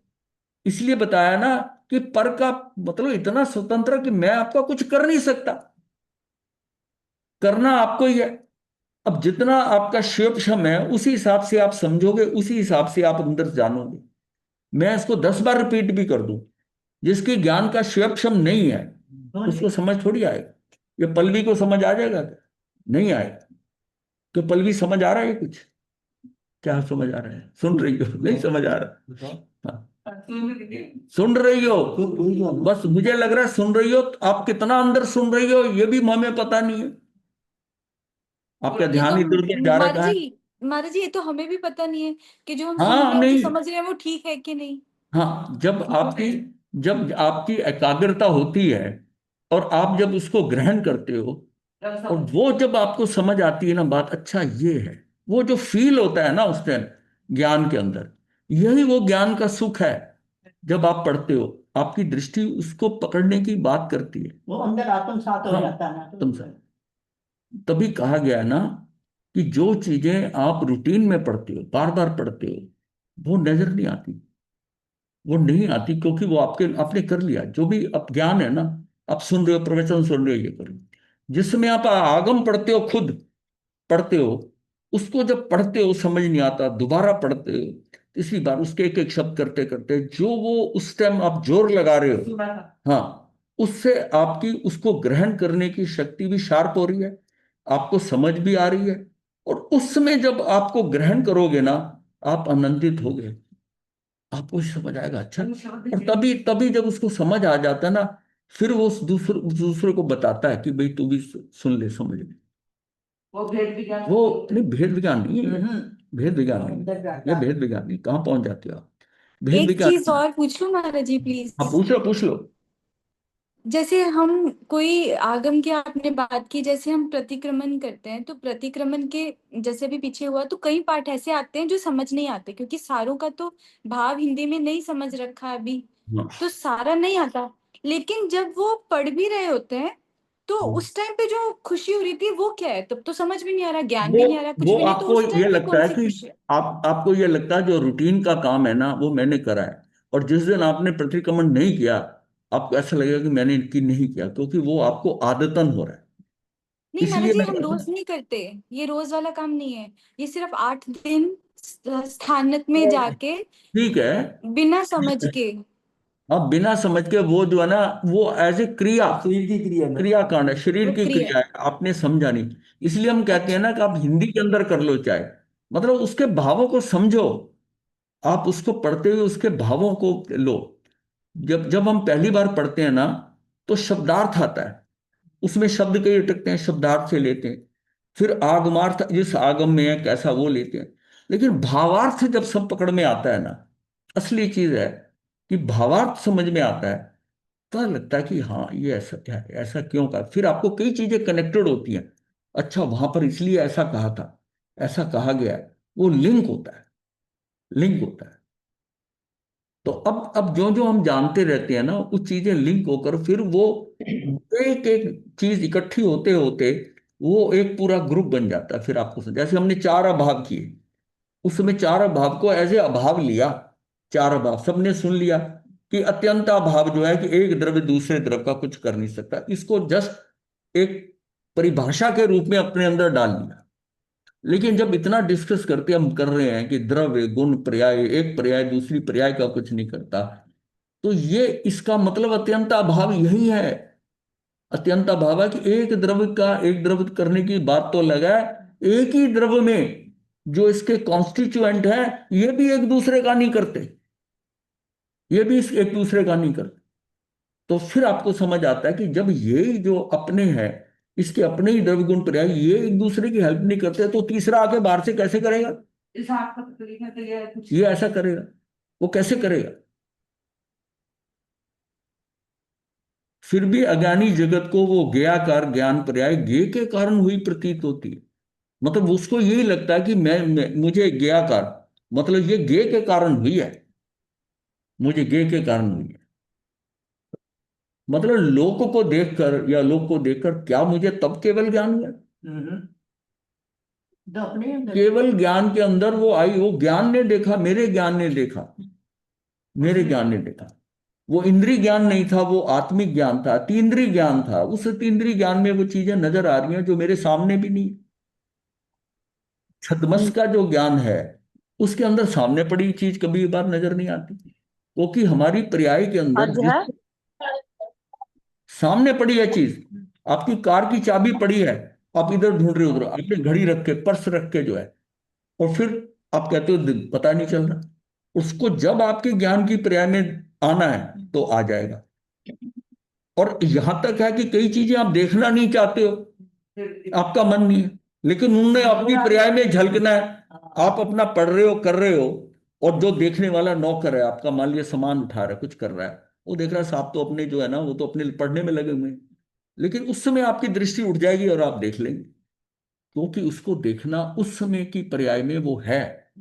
Speaker 1: इसलिए बताया ना कि पर का मतलब इतना स्वतंत्र कि मैं आपका कुछ कर नहीं सकता, करना आपको ही है। अब जितना आपका क्षेप क्षम है उसी हिसाब से आप समझोगे, उसी हिसाब से आप अंदर जानोगे। मैं इसको 10 बार रिपीट भी कर दूं, जिसकी ज्ञान का श्वेपशम नहीं है उसको समझ थोड़ी आएगा। ये पल्लवी को समझ आ जाएगा क्या? नहीं आएगा। तो पल्लवी समझ आ रहा है कुछ? क्या समझ आ रहा है? सुन रही हो? नहीं समझ आ रहा? हाँ, सुन रही हो? बस मुझे लग रहा है सुन रही हो। तो आप कितना अंदर सुन रही हो ये भी हमें पता नहीं है। आपका
Speaker 5: ये
Speaker 1: ध्यान
Speaker 5: तो
Speaker 1: इधर उधर जा रखा है।
Speaker 5: महाराज जी ये तो हमें भी पता नहीं है कि जो हम सुन
Speaker 1: हाँ
Speaker 5: रहे हैं जो
Speaker 1: नहीं,
Speaker 5: समझ रहे हैं वो ठीक है कि नहीं।
Speaker 1: हाँ, जब आपकी एकाग्रता होती है और आप जब उसको ग्रहण करते हो और वो जब आपको समझ आती है ना बात, अच्छा ये है, वो जो फील होता है ना उस टाइम ज्ञान के अंदर, यही वो ज्ञान का सुख है। जब आप पढ़ते हो आपकी दृष्टि उसको पकड़ने की बात करती है।
Speaker 2: वो अंदर आत्मसात हो
Speaker 1: हाँ,
Speaker 2: जाता है ना।
Speaker 1: तुम समझ। तभी कहा गया ना कि जो चीजें आप रूटीन में पढ़ते हो, बार बार पढ़ते हो, वो नजर नहीं आती। वो नहीं आती क्योंकि वो आपने कर लिया। जो भी अब ज्ञान है ना, आप सुन रहे हो, प्रवचन सुन रहे हो, ये करो, जिसमें आप आगम पढ़ते हो, खुद पढ़ते हो, उसको जब पढ़ते हो समझ नहीं आता, दोबारा पढ़ते हो, तीसरी बार उसके एक एक शब्द करते करते जो वो उस टाइम आप जोर लगा रहे हो, हाँ, उससे आपकी उसको ग्रहण करने की शक्ति भी शार्प हो रही है, आपको समझ भी आ रही है। और उसमें जब आपको ग्रहण करोगे ना, आप आनंदित होगे, आपको समझ आएगा। अच्छा, और तभी तभी जब उसको समझ आ जाता है ना, फिर वो उस दूसरे को बताता है कि भाई तू भी सुन ले, समझ ले।
Speaker 2: वो भेद विज्ञान,
Speaker 1: वो नहीं, भेद विज्ञान नहीं है।
Speaker 2: हम्म,
Speaker 1: भेद विज्ञान नहीं
Speaker 2: अंदर
Speaker 1: है।
Speaker 2: जाता
Speaker 1: ये
Speaker 2: है।
Speaker 1: भेद विज्ञान नहीं, कहाँ पहुंच जाते हो आप? भेद
Speaker 5: एक
Speaker 1: विज्ञान
Speaker 5: चीज
Speaker 1: नहीं है।
Speaker 5: और पूछ लूं महाराज जी प्लीज।
Speaker 1: हाँ, पूछ लो पूछ लो।
Speaker 5: जैसे हम कोई आगम की आपने बात की, जैसे हम प्रतिक्रमण करते हैं तो प्रतिक्रमण के जैसे भी पीछे हुआ तो कई पाठ ऐसे आते हैं जो समझ नहीं आते क्योंकि सारों का तो भाव हिंदी में नहीं समझ रखा अभी,
Speaker 1: हाँ,
Speaker 5: तो सारा नहीं आता। लेकिन जब वो पढ़ भी रहे होते हैं तो उस टाइम पे जो खुशी हो रही थी वो क्या है? तब तो समझ भी नहीं आ रहा, ज्ञान
Speaker 1: वो
Speaker 5: भी नहीं आ रहा, कुछ
Speaker 1: वो
Speaker 5: भी नहीं, तो
Speaker 1: आपको
Speaker 5: उस
Speaker 1: ये
Speaker 5: टाइम पे
Speaker 1: लगता
Speaker 5: कौन
Speaker 1: है
Speaker 5: सी
Speaker 1: कि
Speaker 5: खुशी है?
Speaker 1: आपको ये लगता है जो रूटीन का काम है ना वो मैंने करा है, और जिस दिन आपने प्रतिक्रमण नहीं किया, आपको ऐसा लगेगा कि मैंने इनकी नहीं किया, क्योंकि वो आपको आदतन हो रहा है।
Speaker 5: नहीं महाराज
Speaker 1: इसलिए
Speaker 5: जी
Speaker 1: मैं
Speaker 5: हम रोज नहीं करते, ये रोज वाला काम नहीं है, ये सिर्फ 8 दिन स्थानक में जाके
Speaker 1: ठीक है।
Speaker 5: बिना समझ के।
Speaker 1: अब बिना समझ के वो जो है ना, वो एज ए क्रिया,
Speaker 4: शरीर की क्रिया में।
Speaker 1: क्रिया कांड है, शरीर
Speaker 5: वो
Speaker 1: की
Speaker 5: क्रिया।
Speaker 1: क्रिया है, आपने समझा नहीं। इसलिए हम कहते हैं
Speaker 5: अच्छा।
Speaker 1: ना कि आप हिंदी के अंदर कर लो चाहे, मतलब उसके भावों को समझो। आप उसको पढ़ते हुए उसके भावों को लो। जब जब हम पहली बार पढ़ते हैं ना, तो शब्दार्थ आता है, उसमें शब्द कई अटकते हैं, शब्दार्थ से लेते हैं। फिर आगमार्थ जिस आगम में है कैसा वो लेते हैं। लेकिन भावार्थ जब सब पकड़ में आता है ना, असली चीज है कि भावार्थ समझ में आता है, तो लगता है कि हाँ ये ऐसा क्या है, ऐसा क्यों कहा। फिर आपको कई चीजें कनेक्टेड होती हैं। अच्छा, वहां पर इसलिए ऐसा कहा था, ऐसा कहा गया है, वो लिंक होता है, लिंक होता है। तो अब जो जो हम जानते रहते हैं ना, वो चीजें लिंक होकर फिर वो एक एक चीज इकट्ठी होते होते वो एक पूरा ग्रुप बन जाता है। फिर आपको जैसे हमने 4 अभाव किए, उस समय 4 अभाव को एज ए अभाव लिया, 4 अभाव सबने सुन लिया कि अत्यंत अभाव जो है कि एक द्रव्य दूसरे द्रव्य का कुछ कर नहीं सकता, इसको जस्ट एक परिभाषा के रूप में अपने अंदर डाल लिया। लेकिन जब इतना डिस्कस करके हम कर रहे हैं कि द्रव्य गुण पर्याय, एक पर्याय दूसरी पर्याय का कुछ नहीं करता, तो ये इसका मतलब अत्यंत अभाव यही है। अत्यंत अभाव है कि एक द्रव्य का एक द्रव्य करने की बात तो लगा है, एक ही द्रव्य में जो इसके कॉन्स्टिट्यूएंट है ये भी एक दूसरे का नहीं करते, ये भी एक दूसरे का नहीं करते। तो फिर आपको समझ आता है कि जब ये जो अपने हैं, इसके अपने ही द्रव्य गुण पर्याय ये एक दूसरे की हेल्प नहीं करते, तो तीसरा आके बाहर से कैसे करेगा?
Speaker 2: इस हाथ का तरीका तो ये है कुछ।
Speaker 1: ये ऐसा करेगा, वो कैसे करेगा? फिर भी अज्ञानी जगत को वो ज्ञाकार ज्ञान पर्याय ज्ञ के कारण हुई प्रतीत होती है। मतलब उसको यही लगता है कि मुझे ज्ञाकार, मतलब ये ज्ञ के कारण हुई है, मुझे ज्ञ के कारण हुई है। मतलब लोक को देखकर या लोक को देखकर क्या मुझे तब केवल ज्ञान हुआ?
Speaker 2: जो अपने अंदर
Speaker 1: केवल ज्ञान के अंदर वो आई, वो ज्ञान ने देखा, मेरे ज्ञान ने देखा, मेरे ज्ञान ने देखा। वो इंद्रिय ज्ञान नहीं था, वो आत्मिक ज्ञान था, तीन्द्रिय ज्ञान था। उस तीन्द्रिय ज्ञान में वो चीजें नजर आ रही हैं जो मेरे सामने भी नहीं। छतमस का जो ज्ञान है उसके अंदर सामने पड़ी चीज कभी बार नजर नहीं आती। क्योंकि हमारी पर्याय के अंदर
Speaker 2: आज
Speaker 1: जिस
Speaker 2: है
Speaker 1: सामने पड़ी है चीज, आपकी कार की चाबी पड़ी है, आप इधर ढूंढ रहे हो, उधर आपने घड़ी रख के, पर्स रख के जो है, और फिर आप कहते हो पता नहीं चल रहा। उसको जब आपके ज्ञान की पर्याय में आना है तो आ जाएगा। और यहां तक है कि कई चीजें आप देखना नहीं चाहते हो, आपका मन नहीं है, लेकिन उनने अपनी पर्याय में झलकना है। आप अपना पढ़ रहे हो, कर रहे हो, और जो देखने वाला नौकर है आपका, मान लिया सामान उठा रहा है, कुछ कर रहा है, वो देख रहा है साहब तो अपने जो है ना, वो तो अपने पढ़ने में लगे हुए हैं, लेकिन उस समय आपकी दृष्टि उठ जाएगी और आप देख लेंगे, क्योंकि उसको देखना उस समय की पर्याय में वो है।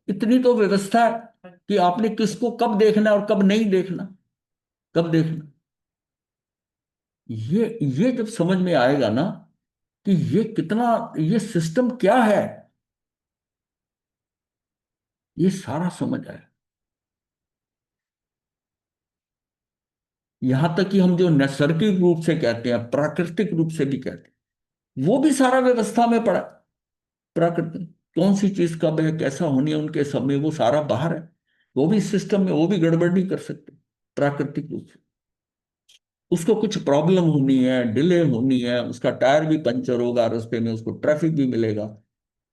Speaker 1: इतनी तो व्यवस्था है कि आपने किसको कब देखना है और कब नहीं देखना, कब देखना। ये जब समझ में आएगा ना कि ये कितना, ये सिस्टम क्या है, ये सारा समझ आए। यहां तक कि हम जो नैसर्गिक रूप से कहते हैं, प्राकृतिक रूप से भी कहते हैं, वो भी सारा व्यवस्था में पड़ा है। प्राकृतिक कौन सी चीज कब है, कैसा होनी है, उनके समय, वो सारा बाहर है। वो भी सिस्टम में, वो भी गड़बड़ नहीं कर सकते प्राकृतिक रूप से। उसको कुछ प्रॉब्लम होनी है, डिले होनी है, उसका टायर भी पंचर होगा रास्ते में, उसको ट्रैफिक भी मिलेगा,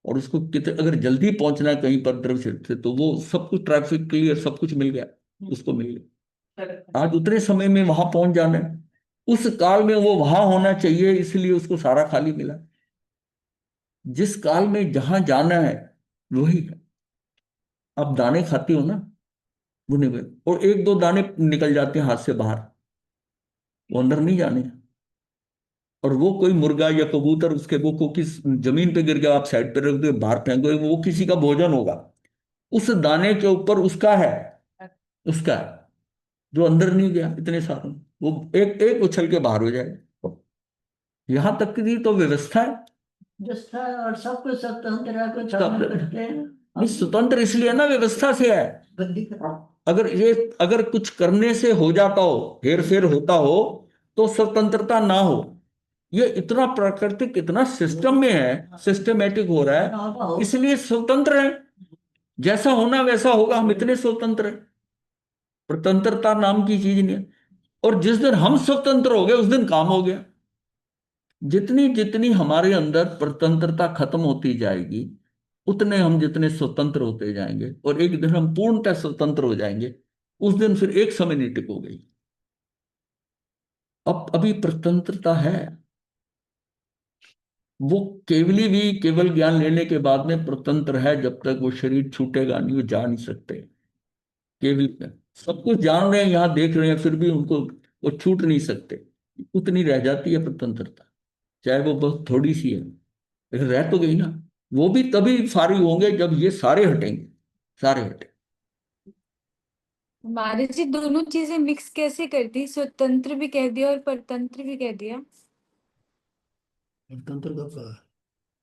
Speaker 1: और उसको कितने अगर जल्दी पहुंचना है कहीं पर द्रव से, तो वो सब कुछ ट्रैफिक क्लियर, सब कुछ मिल गया, उसको मिल गया, आज उतने समय में वहां पहुंच जाना है। उस काल में वो वहां होना चाहिए, इसलिए उसको सारा खाली मिला। जिस काल में जहां जाना है वही है। आप दाने खाते हो ना, भुने हुए, और एक दो दाने निकल जाते हैं हाथ से बाहर, वो अंदर नहीं जाने। और वो कोई मुर्गा या कबूतर, उसके वो किस जमीन पे गिर गया, आप साइड पे रख दो, बाहर फेंको, वो किसी का भोजन होगा, उस दाने के ऊपर उसका है, उसका है, जो अंदर नहीं गया इतने सारों में। वो एक एक उछल के बाहर हो जाएगा। यहां तक की तो व्यवस्था है।
Speaker 2: जिसका और सब कुछ स्वतंत्र है, कुछ हम
Speaker 1: सब-
Speaker 2: करते हैं
Speaker 1: नहीं, स्वतंत्र इसलिए ना, व्यवस्था से है।
Speaker 2: बंदी करा।
Speaker 1: अगर कुछ करने से हो जाता हो, हेर फेर होता हो, तो स्वतंत्रता ना हो। ये इतना प्राकृतिक, इतना सिस्टम में है, सिस्टमेटिक हो रहा है, इसलिए स्वतंत्र है। जैसा होना वैसा होगा, हम इतने स्वतंत्र हैं। स्वतंत्रता नाम की चीज नहीं है। और जिस दिन हम स्वतंत्र हो गए, उस दिन काम हो गया। जितनी जितनी हमारे अंदर स्वतंत्रता खत्म होती जाएगी, उतने हम जितने स्वतंत्र होते जाएंगे, और एक दिन हम पूर्णतः स्वतंत्र हो जाएंगे, उस दिन फिर एक समय नहीं टिकोगी। अब अभी स्वतंत्रता है, वो केवली भी केवल ज्ञान लेने के बाद में स्वतंत्र है, जब तक वो शरीर छूटेगा नहीं, वो जा नहीं सकते। केवल सब कुछ जान रहे हैं, यहाँ देख रहे हैं, फिर भी उनको वो छूट नहीं सकते। उतनी रह जाती है स्वतंत्रता, चाहे वो बहुत थोड़ी सी है, लेकिन रह तो गई ना। वो भी तभी फारिग होंगे जब ये सारे हटेंगे, सारे हटे।
Speaker 5: महाराज जी दोनों चीजें मिक्स कैसे कर दी, स्वतंत्र भी कह दिया और परतंत्र भी कह दिया।
Speaker 2: स्वतंत्र का क्या?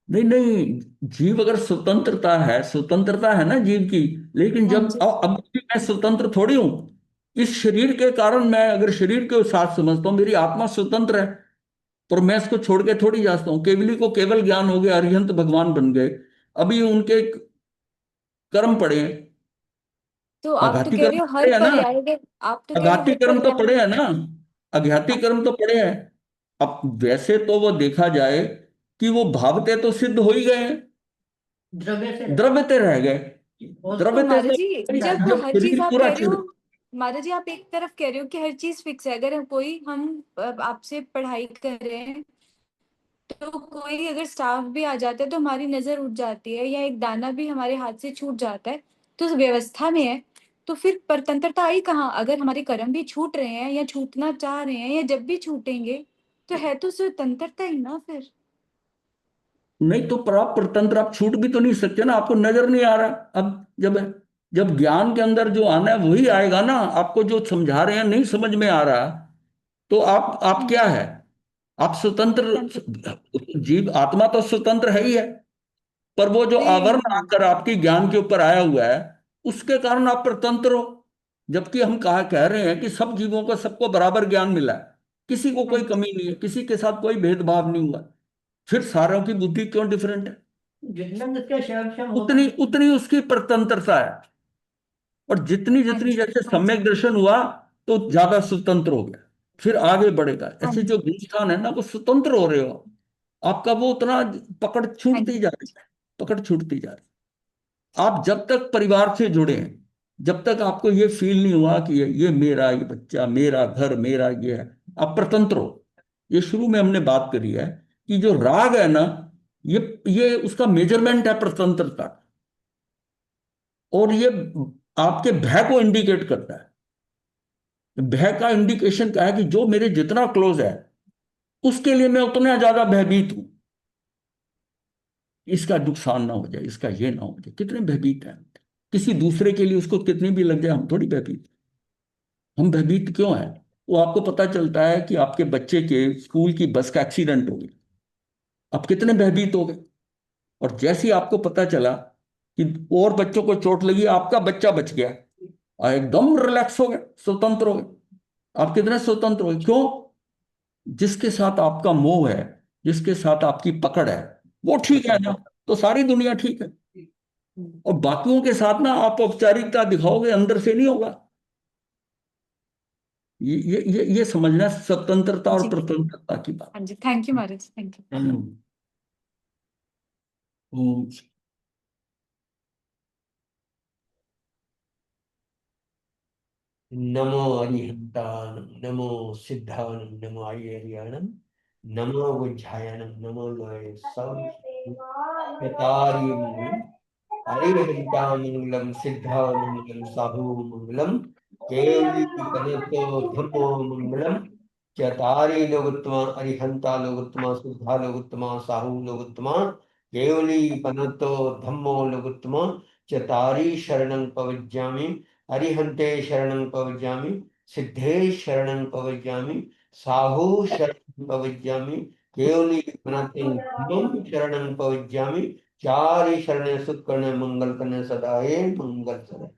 Speaker 1: नहीं नहीं, जीव अगर स्वतंत्रता है, स्वतंत्रता है ना जीव की, लेकिन
Speaker 5: हाँ
Speaker 1: जब
Speaker 5: जी।
Speaker 1: अब भी मैं स्वतंत्र थोड़ी हूं। इस शरीर के कारण, मैं अगर शरीर के साथ समझता हूँ, मेरी आत्मा स्वतंत्र है, पर मैं इसको छोड़ के थोड़ी जाता हूँ। केवली को केवल ज्ञान हो गया, अरिहंत भगवान बन गए, अभी उनके कर्म पड़े हैं,
Speaker 5: तो आप तो
Speaker 1: आघाती
Speaker 5: कह रहे
Speaker 1: कर्म
Speaker 5: हो हर
Speaker 1: पड़े हैं ना,
Speaker 5: पर्याय में, आप तो कह रहे हो
Speaker 1: आघाती
Speaker 5: हर
Speaker 1: कर्म तो
Speaker 5: पर्याय
Speaker 1: पड़े
Speaker 5: में।
Speaker 1: हैं ना, आघाती कर्म तो पड़े हैं। अब वैसे तो वो देखा जाए कि वो भावते तो सिद्ध हो ही गए हैं,
Speaker 2: द्रव्य से
Speaker 1: द्रव्यते रह गए।
Speaker 5: तो
Speaker 1: द्रव्यते
Speaker 5: महाराज जी
Speaker 1: से
Speaker 5: जब
Speaker 1: जब
Speaker 5: हर चीज
Speaker 1: शरीर
Speaker 5: आप
Speaker 1: पूरा
Speaker 5: कह रहे हो,
Speaker 1: छूट।
Speaker 5: महाराज जी आप एक तरफ कह रहे हो कि हर चीज फिक्स है, अगर कोई हम आपसे पढ़ाई कर रहे हैं, तो कोई अगर स्टाफ भी आ जाता है तो हमारी नजर उठ जाती है, या एक दाना भी हमारे हाथ से छूट जाता है, तो उस व्यवस्था में है। तो फिर परतंत्रता आई कहाँ, अगर हमारे कर्म भी छूट रहे हैं या छूटना चाह रहे हैं या जब भी छूटेंगे, तो है तो स्वतंत्रता ही ना फिर।
Speaker 1: नहीं तो, पर आप परतंत्र, आप छूट भी तो नहीं सकते ना, आपको नजर नहीं आ रहा। अब जब जब ज्ञान के अंदर जो आना है वही आएगा ना, आपको जो समझा रहे हैं नहीं समझ में आ रहा, तो आप क्या है, आप
Speaker 5: परतंत्र
Speaker 1: स्वतंत्र। जीव आत्मा तो स्वतंत्र है ही है, पर वो जो
Speaker 5: नहीं
Speaker 1: आवरण
Speaker 5: नहीं।
Speaker 1: आकर आपकी ज्ञान के ऊपर आया हुआ है, उसके कारण आप परतंत्र हो। जबकि हम कहा कह रहे हैं कि सब जीवों को, सबको बराबर ज्ञान मिला है, किसी को
Speaker 5: हाँ
Speaker 1: कोई
Speaker 5: जी।
Speaker 1: कमी नहीं है, किसी के साथ कोई भेदभाव नहीं हुआ, फिर सारों की बुद्धि क्यों डिफरेंट है?
Speaker 2: जितना जिसका क्षम क्षम होगा।
Speaker 1: उतनी उतनी उसकी परतंत्रता है। और जितनी
Speaker 5: हाँ
Speaker 1: जितनी
Speaker 5: जी,
Speaker 1: जैसे
Speaker 5: हाँ जी,
Speaker 1: सम्यक दर्शन हुआ तो ज्यादा स्वतंत्र हो गया, फिर आगे बढ़ेगा।
Speaker 5: हाँ
Speaker 1: ऐसे
Speaker 5: जी,
Speaker 1: जो गुण है ना, वो स्वतंत्र हो रहे हो, आपका वो उतना पकड़
Speaker 5: हाँ
Speaker 1: छूटती
Speaker 5: जी,
Speaker 1: जा रही है, पकड़ छूटती जा रही है। आप जब तक परिवार से जुड़े हैं, जब तक आपको ये फील नहीं हुआ कि ये मेरा, ये बच्चा मेरा, घर मेरा, ये है, आप स्वतंत्र हो। ये शुरू में हमने बात करी है कि जो राग है ना, ये उसका मेजरमेंट है स्वतंत्रता, और ये आपके भय को इंडिकेट करता है। भय का इंडिकेशन क्या है कि जो मेरे जितना क्लोज है उसके लिए मैं उतना ज्यादा भयभीत हूं, इसका नुकसान ना हो जाए, इसका ये ना हो जाए, कितने भयभीत हैं। किसी दूसरे के लिए उसको कितनी भी लग जाए, हम थोड़ी भयभीत। हम भयभीत क्यों हैं? वो आपको पता चलता है कि आपके बच्चे के स्कूल की बस का एक्सीडेंट हो गया, आप कितने भयभीत हो गए। और जैसे ही आपको पता चला कि और बच्चों को चोट लगी, आपका बच्चा बच गया, आप एकदम रिलैक्स हो गए, स्वतंत्र हो गए। आप कितने स्वतंत्र हो गए, क्यों? जिसके साथ आपका मोह है, जिसके साथ आपकी पकड़ है, वो ठीक है ना, तो सारी दुनिया ठीक है। और बाकियों के साथ ना आप औपचारिकता दिखाओगे, अंदर से नहीं होगा। ये समझना स्वतंत्रता और
Speaker 5: जी,
Speaker 1: प्रतंत्रता की बात।
Speaker 5: हाँ जी, थैंक यू महाराज, थैंक यू।
Speaker 1: हम्म। हम्म।
Speaker 6: नमो अरिहंतानं, नमो सिद्धानं, नमो आर्यानं, नमो बुद्धायनं, नमो लोय सब पितारी मंगलम, अरिहंतामंगलम, सिद्धामंगलम, साहू मंगलम, केवली कनतो धम्मो मंगलम, चतारी लोकोत्तमा, अरिहंता लोकोत्तमा, सिद्धा लोकोत्तमा, साहू लोकोत्तमा, केवली पनतो धम्मो लोकोत्तमा, चतारी शरणं पवज्यामि, अरिहंते शरणं पवज्यामि, सिद्धे शरणं पवज्यामि, साहू शरणं पवज्यामि, केवली पनते धम्मं शरणं पवज्यामि, चारि शरणे सुख करने मंगल करने सदाए मंगल सदाए।